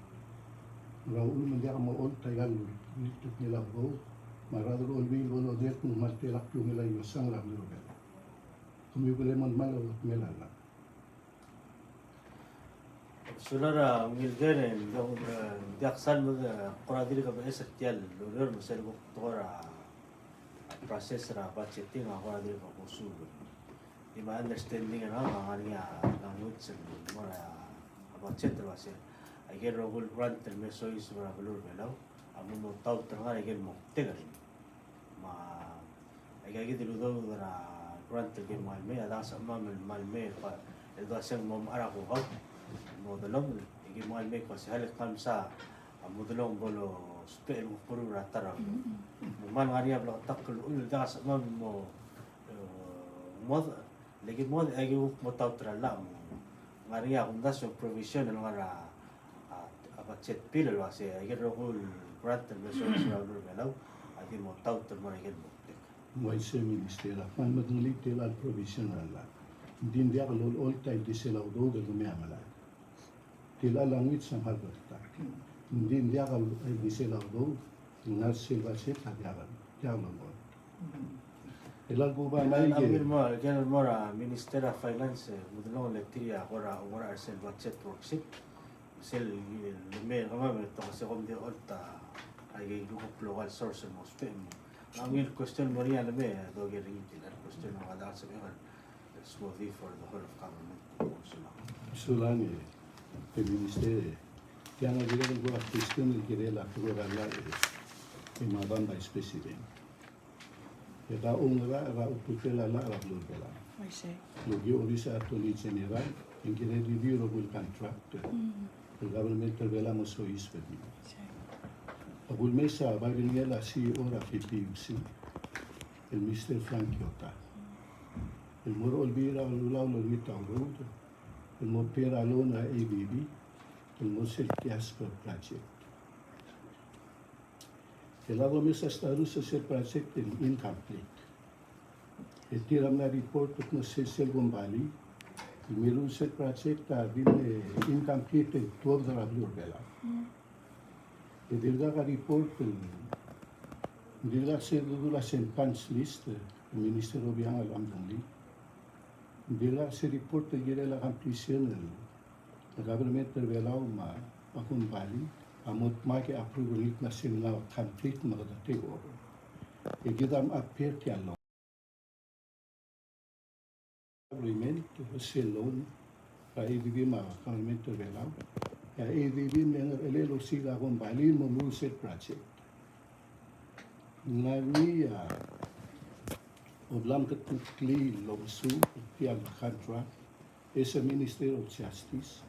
Raul mandia mo on tagal nituk nila go marado on bil on odet mo martelak yung nila yung sang ram nilo bel. Kumibule man malo melala. Sulara ngilgeren yung diaksan mo kuradili ka ba esakyal lulur mo sa lubok tokora process ra budgeting ako kuradili ka kusu. Di ba understanding ang niya language sa mora budget ra siya. Agar rogul grant termeso is berabulur belau, amun mau tahu terang agar mau tegar, ma agar kita dulu dara grant terge malme, ada sama malme, pa itu asal mau arah kau, mau dalam, agar malme kau sehari kamsa, mau dalam bolo spell puru rata, man ngari abla tak kalau dah sama mau lagi mau agar mau tahu terang, ngari aku dah so provision ngara budget pillar wasi agar rogul grant termeso is berabulur belau, agar mau tahu terang agar mau May sa ministera, man madali tila provisional la. Hindi dia kalau all time di sila do da gumiamala. Tila langit sa halberta. Hindi dia kalau di sila do ngal silva set hadiaran. Diyan mo. Tila ko ba may Amir mo, general mora Minister of Finance, mudulong electriya ora arsel budget worksheet. Sel lume kama to kasi kung di orta ay grupo local source mo spem. Ang yung question mo riyan lume do gering tila question mo kada sa mga smoothie for the whole of government. Sulani, el ministerio. Kaya nga dila ko ang question ni kirela ko rala e madam vice president. Kaya ra ututela la bela. I see. Logi orisa attorney general, in kire review of contract. El governmental vela mo so ispedi. Abul mesa bagin la CEO ra PPUC. El Mr. Frank Yota. El moro olvira lulaw lo mitaw road. El mo pera lona ABB. El mo sel Casper project. El lado mesa staru sa sel project el incomplete. El tiram na report na sel Gombali. Meron sa project din incomplete tuwag na rabulur bela. Dirga ka report dirga sa dudula sa punch list Minister Obiang Alamdali. Dirga sa report gira la completion the government bela ma akong bali amot maki approve ulit na sila complete magdating over. Igidam appear kaya agreement sa loan ka ADB government bela ya ADB mengar elelo sila kung bali mo set project nani odlam katukli lobsu tiang contract is a Minister of Justice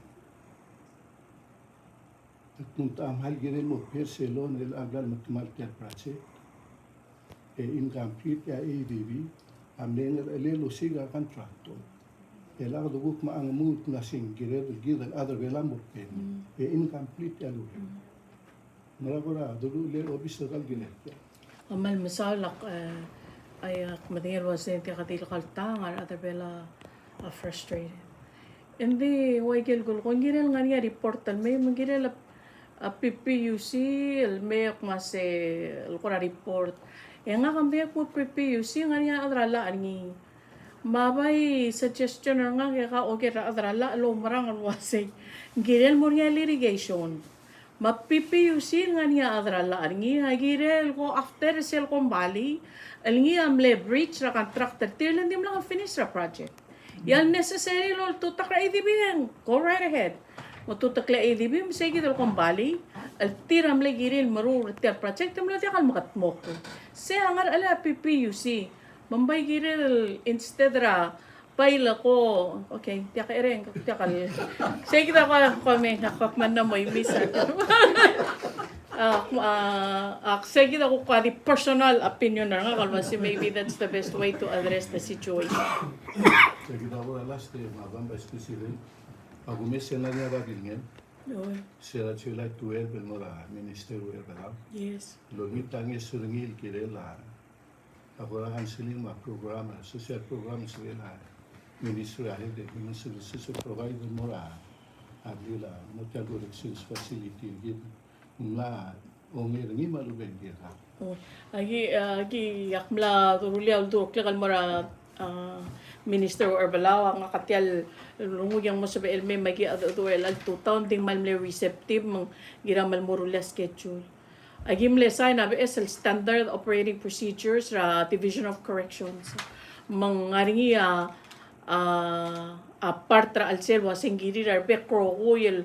at nung tamhal girin mo per sa loan el aglan matmaltian project incomplete ya ADB amnengar elelo siga contractor ela duguk ma ang mut na sing gired gidal other velamur pen incomplete alu maragora dulu le officer kal ginet Amal misalak ay matingil was yung katil kaltangan at bela frustrated. Hindi way gilgul kung ginil nga niya reportan may magirel PPUC may mas kura report yang nga kambiyak mo PPUC nga niya adrala ani mabay suggestion nga kaya ka okay ra adrala lo marang wasay ginil mo niya litigation mapipiyusin nga niya adrala arngi agirel ko after sel ko bali alngi amle bridge ra contractor tilan dim lang finish ra project yan necessary lol tutak ra idibin go right ahead mo tutak la idibin sige dal ko bali al tiram le giril maru ter project mo ti kal makatmo ko se angar ala PPUC mambay giril instead ra paila ko, okay, tiyak ereng, tiyak kal. Sige kita ko may nakakman na mo misa. Sige kita ko kadi personal opinion na nga kalmasi maybe that's the best way to address the situation. So kita po alas de Madam Vice President. Ako may sila niya bagilingen. Sila chula tuwer ben mora minister wer bala. Yes. Lo mitangi surngil kirela. Ako ra hansiling ma program, social program sila. Ministry ahead the ministry social provider mora. Adila motel corrections facility gid. Mla ongir ngi maluben gira. Agi yakmla turuliaw do klakal mora Minister Orbalaw ang katyal lungugyang mo sa elme magi adwel al 2000 ding malmle receptive mang giramal morula schedule. Agimle sign ab SL standard operating procedures ra Division of Corrections. Mang ngaringi partra al selwa singiri ra bekro oil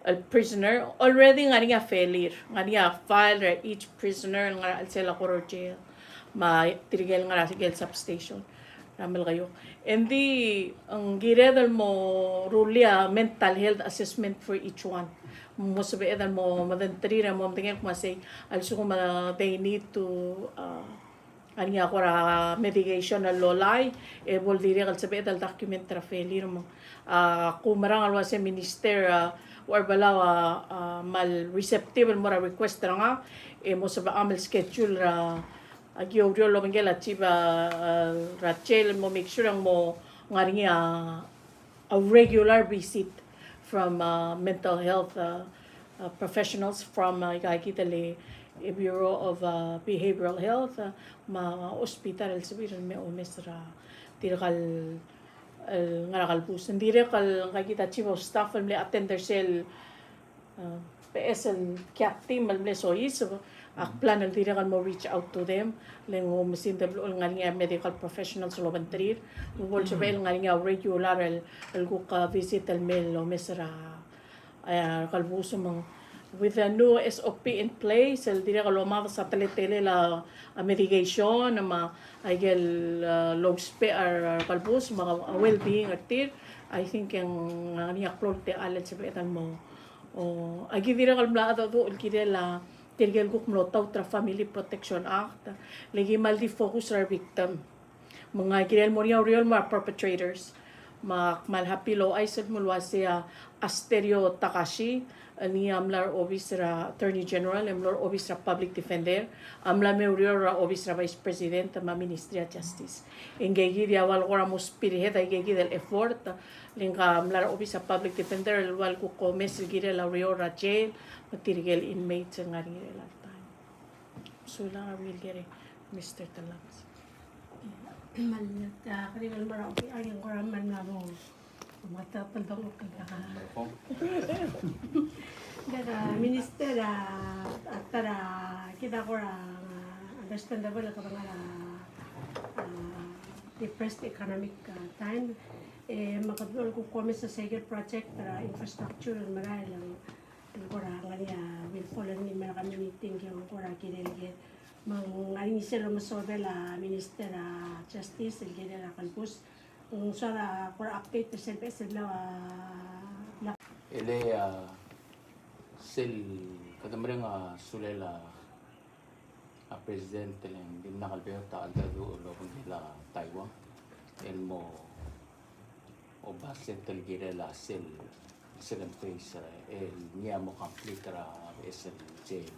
al prisoner already nga failure nga file ra each prisoner nga al sela koro jail ma tirigel nga sa jail substation ramal kayo and ang giredal mo rulia mental health assessment for each one mo sabihan mo madantri ra mo tingin ko masay also kung they need to aniya ko ra medication na lolay bol dire kal sabi dal document ra failure mo kung marang alwa sa minister or balaw mal receptive mo ra request ra nga mo sa amal schedule ra agyo lo mangela chiba Rachel mo make sure mo ngari a regular visit from mental health professionals from ikakitali Bureau of Behavioral Health, ma-hospital, sabihin may omesra, tirakal, ngarakal pusan, tirakal, kakita chief of staff, may attender cell, PSL captain, may soyis, plan, tirakal mo reach out to them, lang mo masindablo, nga nga medical professionals, loban trir, mubol sa bail, nga nga regular, alguk visit, almel, omesra, kalbuso mga, with the new SOP in place, el dire ka loma sa tele la medication na agel logspe ar kalbus mga well-being artir I think yung ni upload te alat sa betan mo o agi dire kal bla do kire la tirgel guk mo taw tra Family Protection Act lagi maldi focus ra victim mga kirel mo real mga perpetrators malhappy law ay sad mo siya Asterio Takashi ni amlar office ra Attorney General amlar office ra Public Defender amla mayor ra office ra Vice President ma Ministry of Justice ingegi dia wal ko ra mo spirit ay gegi del effort lingka amlar office ra Public Defender wal ko komes gire la rio ra jail matirigel inmates nga rin time so lang will gere Mr. Talamas Malinat kanilang marami ayang koraman nga mo matatandang ko Daga minister at tara kita ko understandable ka mga depressed economic time makadulol ko comment sa Sager project tara infrastructure maray lang ko nga niya will follow ni mga community yung ko kinelge mang aling sila masobe la minister justice ilgene la kalpus so for update percent sila ele sil kadamre nga sulela a presidente lang din nakalbeo ta anda do lo nila Taiwan el mo o basen telgire la sil silang face el niya mo complete ra SLJ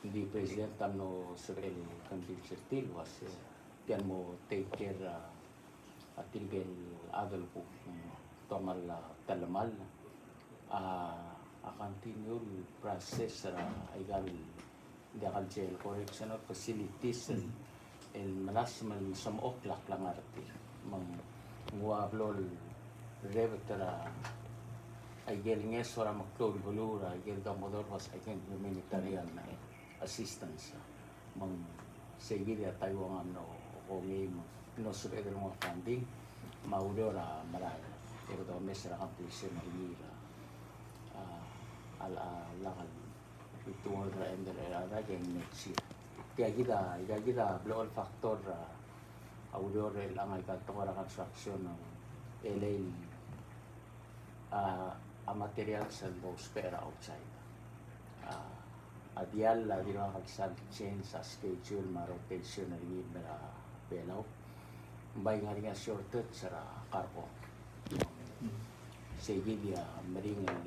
hindi president no sel kanbil sertil was yan mo take care at tilgel adol po tomal talamal a continual process ay gal dakal jail correctional facilities el malas man sa oklak lang arti mang wablol revetara ay gelinges wala maklog bulura gel damodor was I think humanitarian assistance mang sige dia tayo ang amno o ngim no sube del mo funding maudora marag pero do mesra ang pulisya na inira ala lakal itu order and the other again next year kaya kita blow factor audora lang ay kanto construction ng LA a material sa los pera outside. Adial la di mga kagsag change sa schedule ma rotation na rin na pelaw. Bay nga rin nga shortage sa cargo. Sige dia maringan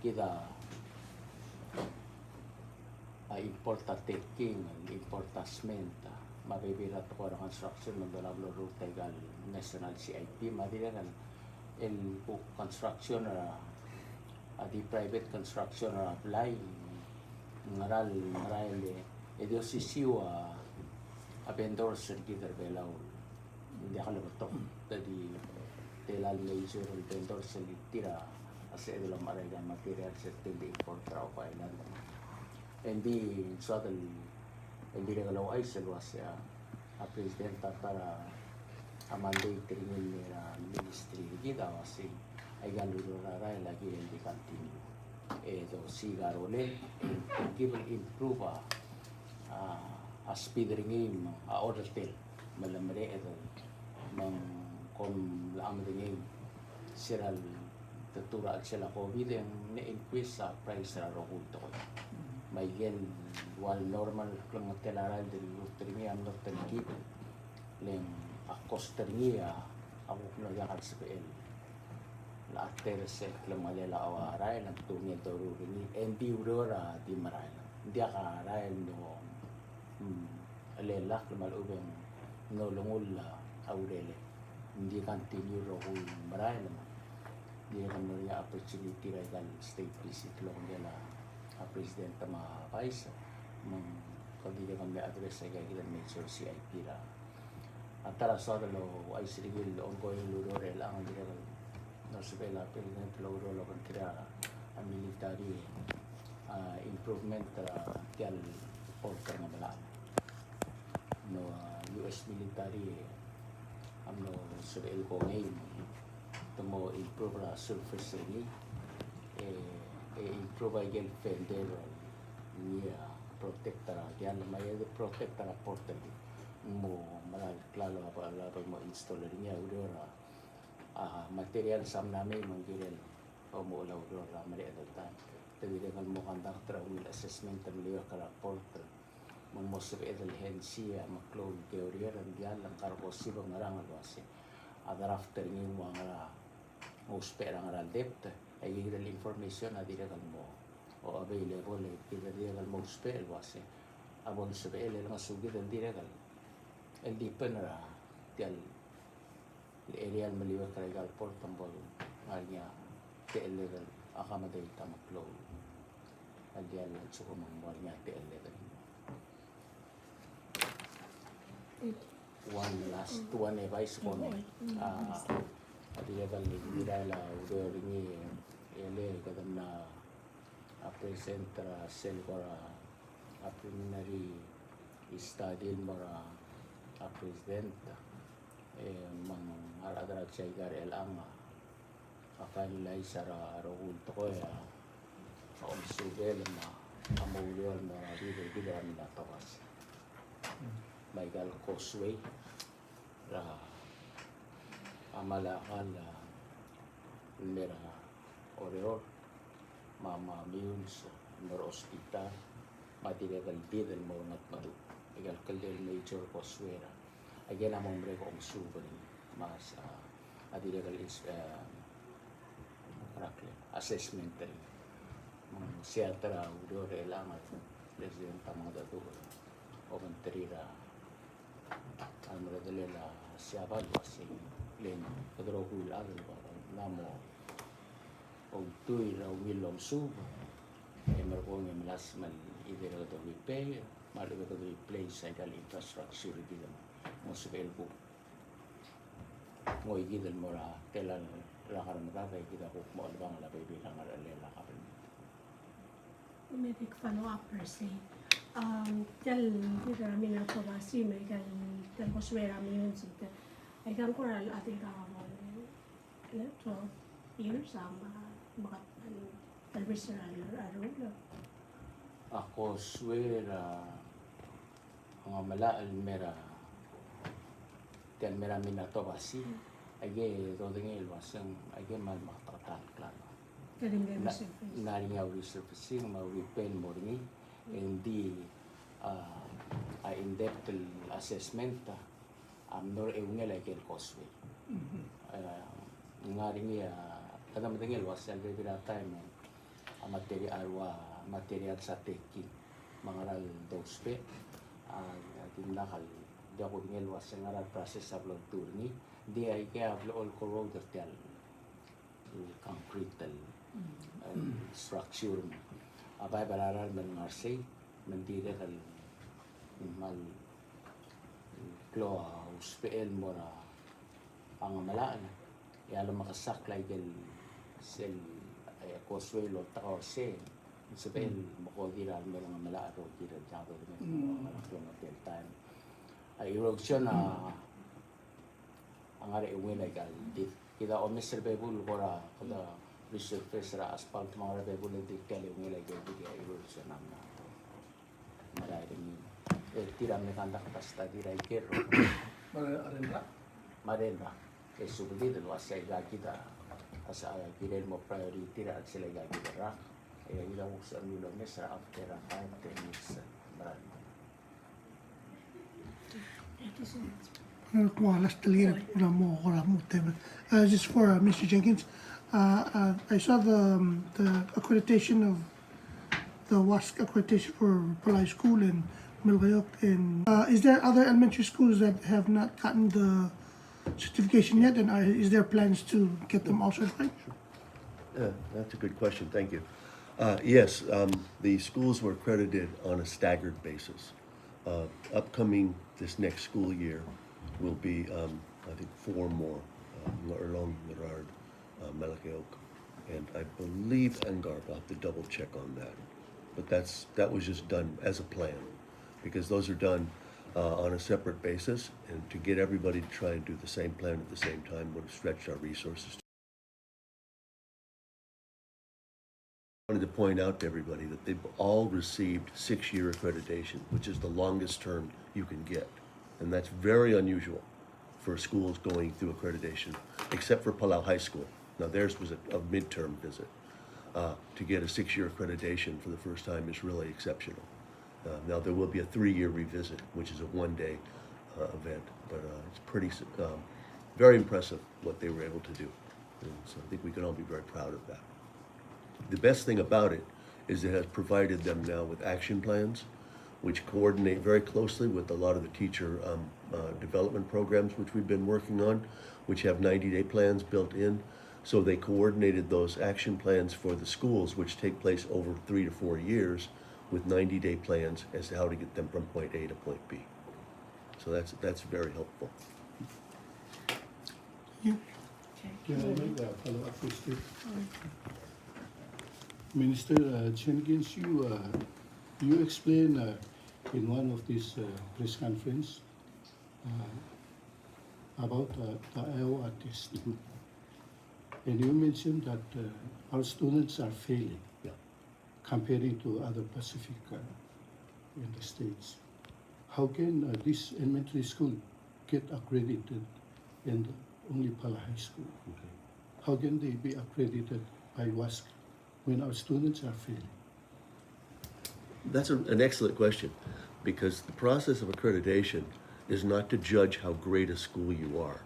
kita importa taking, importa cement, mabibirat ko ang construction ng dalawang route gal national CIP, madilagan el construction di private construction apply ngaral edo sisiwa a vendors sa kita belaw hindi ako nabatok tadi telal major vendors sa tira as edo lang marega material sa tindi import raw pa ilan hindi suatal hindi nagalaw ay sa luwas a presidenta para a mandate tingin nila ministry kita kasi ay galulo raray lagi hindi continue edo sigarole give improve a speed ringim a order tel malamre edo mang kom laam ringim siral tutura at sila COVID yung na-increase sa price na rohul to ko may gen while normal kung magtelaral din lutringi ang lutringi leng a costeria ako kung nagakal sa PL la terse lang malela awaray ng tungin to rini endi urora di maray hindi ka aray no alelak lumalubeng no lungul aurele hindi continue rohul maray naman hindi naman niya opportunity rin state visit lang nila presidente mga vice kundi kami address sa kaya major CIP ra at tara sa dalo ay sinigil ongoing lurore lang ang dito no sabela presidente luro lo kira ang military improvement tial porter nga bala no US military amno sabel ko ngayon tumo improve ra surface ni improve ay fender niya protector yan may protector porter mo malal klaro pa mo installer niya udora material sam namin manggirel o mo ulaw udora mali adaltan tawigan mo conductor will assessment ang liyo ka porter mo mosib edelhensia maklog teorya ran diyan lang karko sibang narang alwasi other after ni mo nga mo spera nga depth ay gigil information na diragan mo o available kita diragan mo spell wase abon sa PL lang sugid ang diragan hindi pa na tial area maliwa karagal port tambol nga TL level accommodate tamaklo aldial so kung mga TL level one last one advice ko na level nila udah ini ele kadang na present selkora preliminary study mara president mang aradra chaigar elang finalize ara rohul to ko ya on subel na amulyon mara dito nila tawas Michael Causeway ra amalakal mera oreo mama miuns mer hospital matigagal din mo ngat madu igal kalder major Causeway again among break om suban mas adigagal is assessment rin siya tara udore lang at president tamang datu o mantrira ang madalila siya ba kasi len kadro kul agel ba namo og tuy ra wilom sub emer ko ngem las mal idero to repair mal to replace sa gal infrastructure dito mo subel ko mo igidel mo ra telan ra karam ra kay kita ko mo albang la bilang medic follow-up per se. Tel dira mina probasi may tel koswera mi yun sinte. Ay kan koral ati ka mo 12 years makat research aro. Ako swera ang mala almera tiyan mera minato basi age rodeng elwasang age mal makatatal klaro Kaling may research. nari nga resurfacing ma-repair mo rin hindi in-depth assessment nor eungel ay kel cosway nga rin kada madengel was already that time material sa teki mangaral dospe tinakal di ako dingel was ang aral process sa blood turni di ay kaya all corroded tel concrete structure abay balaral man marsay mandira kal mal klo uspel mo na ang malaan yalo makasaklay del sel causeway lo tao se sabihin mo dira mo lang malaan ro dira jabo mo kilometer time ay erosion ang ari uwi na gal di kita observable kora kada resurface ra asphalt mga rebel di kali uwi na gal di erosion na maray ni tira me kanda kapasta dira ikero Arenra. Marena, subuli dulu asal kita asa kiren mo priority ra sila kita ra ilang usan nilo mesa after 5 minutes maran Just for Mr. Jenkins, I saw the accreditation of the WASC accreditation for Palay School in Milgayok. And is there other elementary schools that have not gotten the certification yet? And is there plans to get them all certified? That's a good question, thank you. Yes, the schools were accredited on a staggered basis. Upcoming this next school year will be, I think, 4 more, Larlong, Mirard, Malacayok, and I believe Angarp. I'll have to double check on that. But that was just done as a plan, because those are done on a separate basis, and to get everybody to try and do the same plan at the same time would have stretched our resources. I wanted to point out to everybody that they've all received 6-year accreditation, which is the longest term you can get. And that's very unusual for schools going through accreditation, except for Palau High School. Now theirs was a midterm visit. To get a 6-year accreditation for the first time is really exceptional. Now there will be a 3-year revisit, which is a 1-day event, but it's pretty, very impressive what they were able to do. And so I think we can all be very proud of that. The best thing about it is it has provided them now with action plans, which coordinate very closely with a lot of the teacher development programs which we've been working on, which have 90-day plans built in. So they coordinated those action plans for the schools, which take place over 3 to 4 years, with 90-day plans as to how to get them from point A to point B. So that's very helpful. Can I make a follow-up question? Minister Jenkins, you explained in one of these press conference about the Iowa test. And you mentioned that our students are failing, comparing to other Pacific in the States. How can this elementary school get accredited and only Pala High School? Okay. How can they be accredited by WASC when our students are failing? That's an excellent question, because the process of accreditation is not to judge how great a school you are.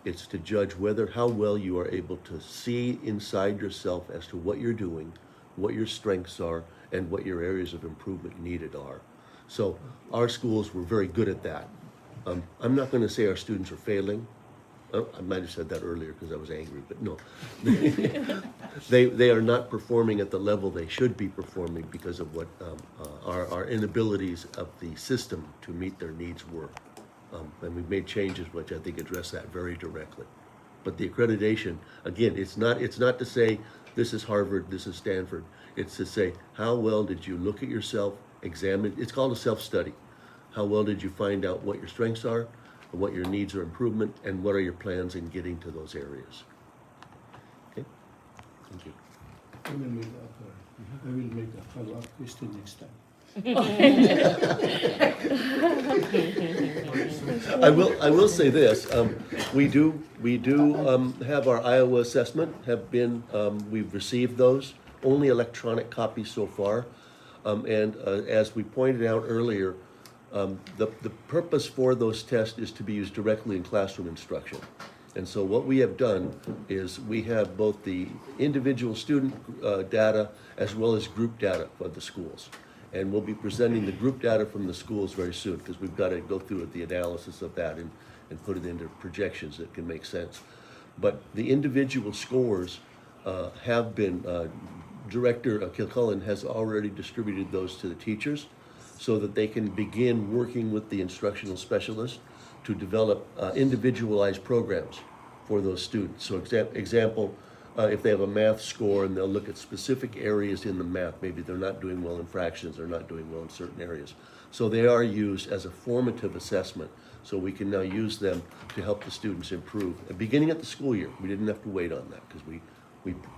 It's to judge how well you are able to see inside yourself as to what you're doing, what your strengths are, and what your areas of improvement needed are. So our schools were very good at that. I'm not going to say our students are failing. I might have said that earlier because I was angry, but no. They are not performing at the level they should be performing because of what our inabilities of the system to meet their needs were. And we've made changes which I think address that very directly. But the accreditation, again, it's not to say this is Harvard, this is Stanford. It's to say, how well did you look at yourself, examine, it's called a self-study. How well did you find out what your strengths are, what your needs are improvement, and what are your plans in getting to those areas? Okay, thank you. I will make a follow-up question next time. I will say this, we do have our Iowa assessment, we've received those, only electronic copies so far. And as we pointed out earlier, the purpose for those tests is to be used directly in classroom instruction. And so what we have done is we have both the individual student data as well as group data for the schools. And we'll be presenting the group data from the schools very soon, because we've got to go through the analysis of that and put it into projections that can make sense. But the individual scores have been, Director Kilcullen has already distributed those to the teachers so that they can begin working with the instructional specialist to develop individualized programs for those students. So example, if they have a math score and they'll look at specific areas in the math, maybe they're not doing well in fractions, they're not doing well in certain areas. So they are used as a formative assessment. So we can now use them to help the students improve. Beginning at the school year, we didn't have to wait on that because we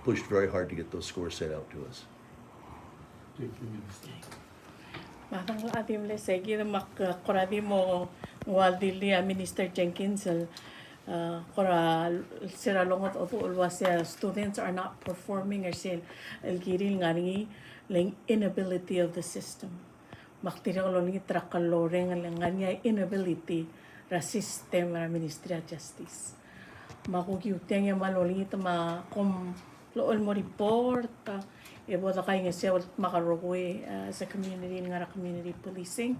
pushed very hard to get those scores sent out to us. Thank you, Minister. Matang atim le segi na koradi mo waldili Minister Jenkins kora sira longot of ulwasya students are not performing or sel algiril ngani ling inability of the system. Maktira ko ni trakaloreng nganya inability ra system ra Ministry of Justice. Makugiuteng ya maloli ito kom lool mo report boda kay nga siya makarogoy sa community nga community policing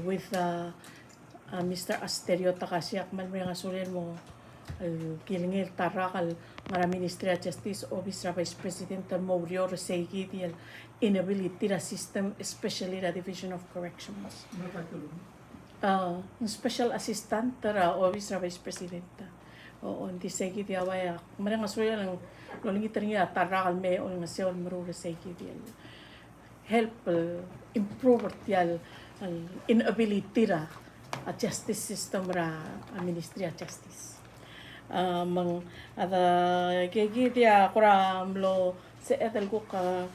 with Mr. Asterio Takasiak man nga sulen mo kilingil tarakal nga Ministry of Justice Office ra Vice President Maurio Rosegi the inability ra system, especially the Division of Corrections. Special Assistant ra Office ra Vice President. Oo, hindi segi dia waya. Mara nga suya lang loling itria tarakal me on nga siya maruro segi dia. Help improve tial inability ra a justice system ra a Ministry of Justice. Mang ada kegi dia kuram lo sa etel ko ka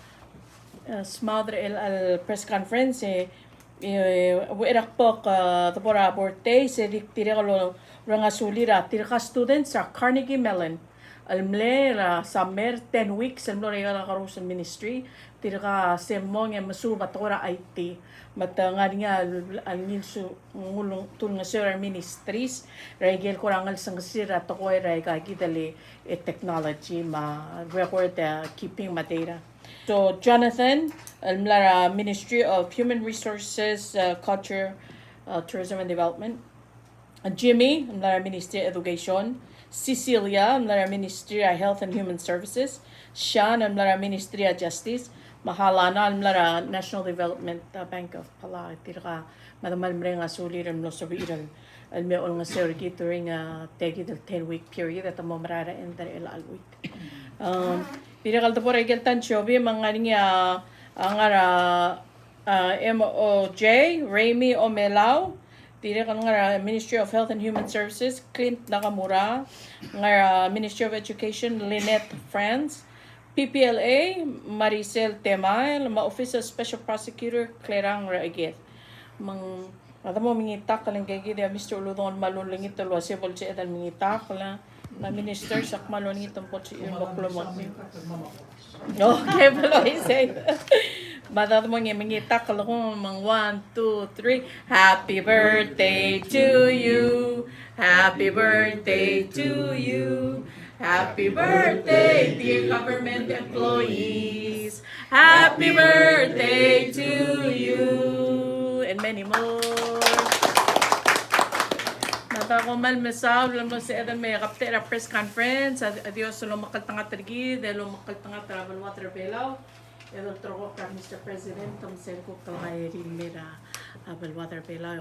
smadre al press conference wirak po ka tapora borte se diktire ko nga sulira tirka students sa Carnegie Mellon almle ra summer 10 weeks almlo ra karusan ministry tirka semong nga masuba tora IT matanga nga alnil su ngulong tul nga sir ministries regel kurangal sang sira to ko ra ka gidali technology ma record keeping ma data. So Jonathan almla Ministry of Human Resources, Culture, Tourism and Development. Jimmy, I'm Ministry of Education. Cecilia, I'm Ministry of Health and Human Services. Sean, I'm Ministry of Justice. Mahalana, I'm National Development Bank of Pala. Tirka, madamal mrenga sulir ang losabiran. Almeol nga sergi during tegi del 10-week period at mo marara and there ilal week. Pirakal to po regel tan chobi mga niya angara MOJ, Remy Omelao. Tira ka nga Ministry of Health and Human Services, Clint Nakamura, nga Ministry of Education, Lynette Franz, PPLA, Maricel Temal, Office of Special Prosecutor, Clarang Raigit. Ada mo mingitak ka lang kaya gida, Mr. Uludon malulungit talo, sibol siya edal mingitak ka na Minister, sak malulungit ang po siya yung baklumot niyo. Okay, pala isay. Badat mo nga mangitak ka lang mga 1, 2, 3. Happy birthday to you. Happy birthday to you. Happy birthday, dear government employees. Happy birthday to you. And many more. Nata ko malmesaw, lang mo si Edan may kaptera press conference. Adios, lumakal tanga tergi, dahil lumakal tanga travel water belaw. Edol trogo ka Mr. President, tamsel ko kalay rin mera abal water belaw.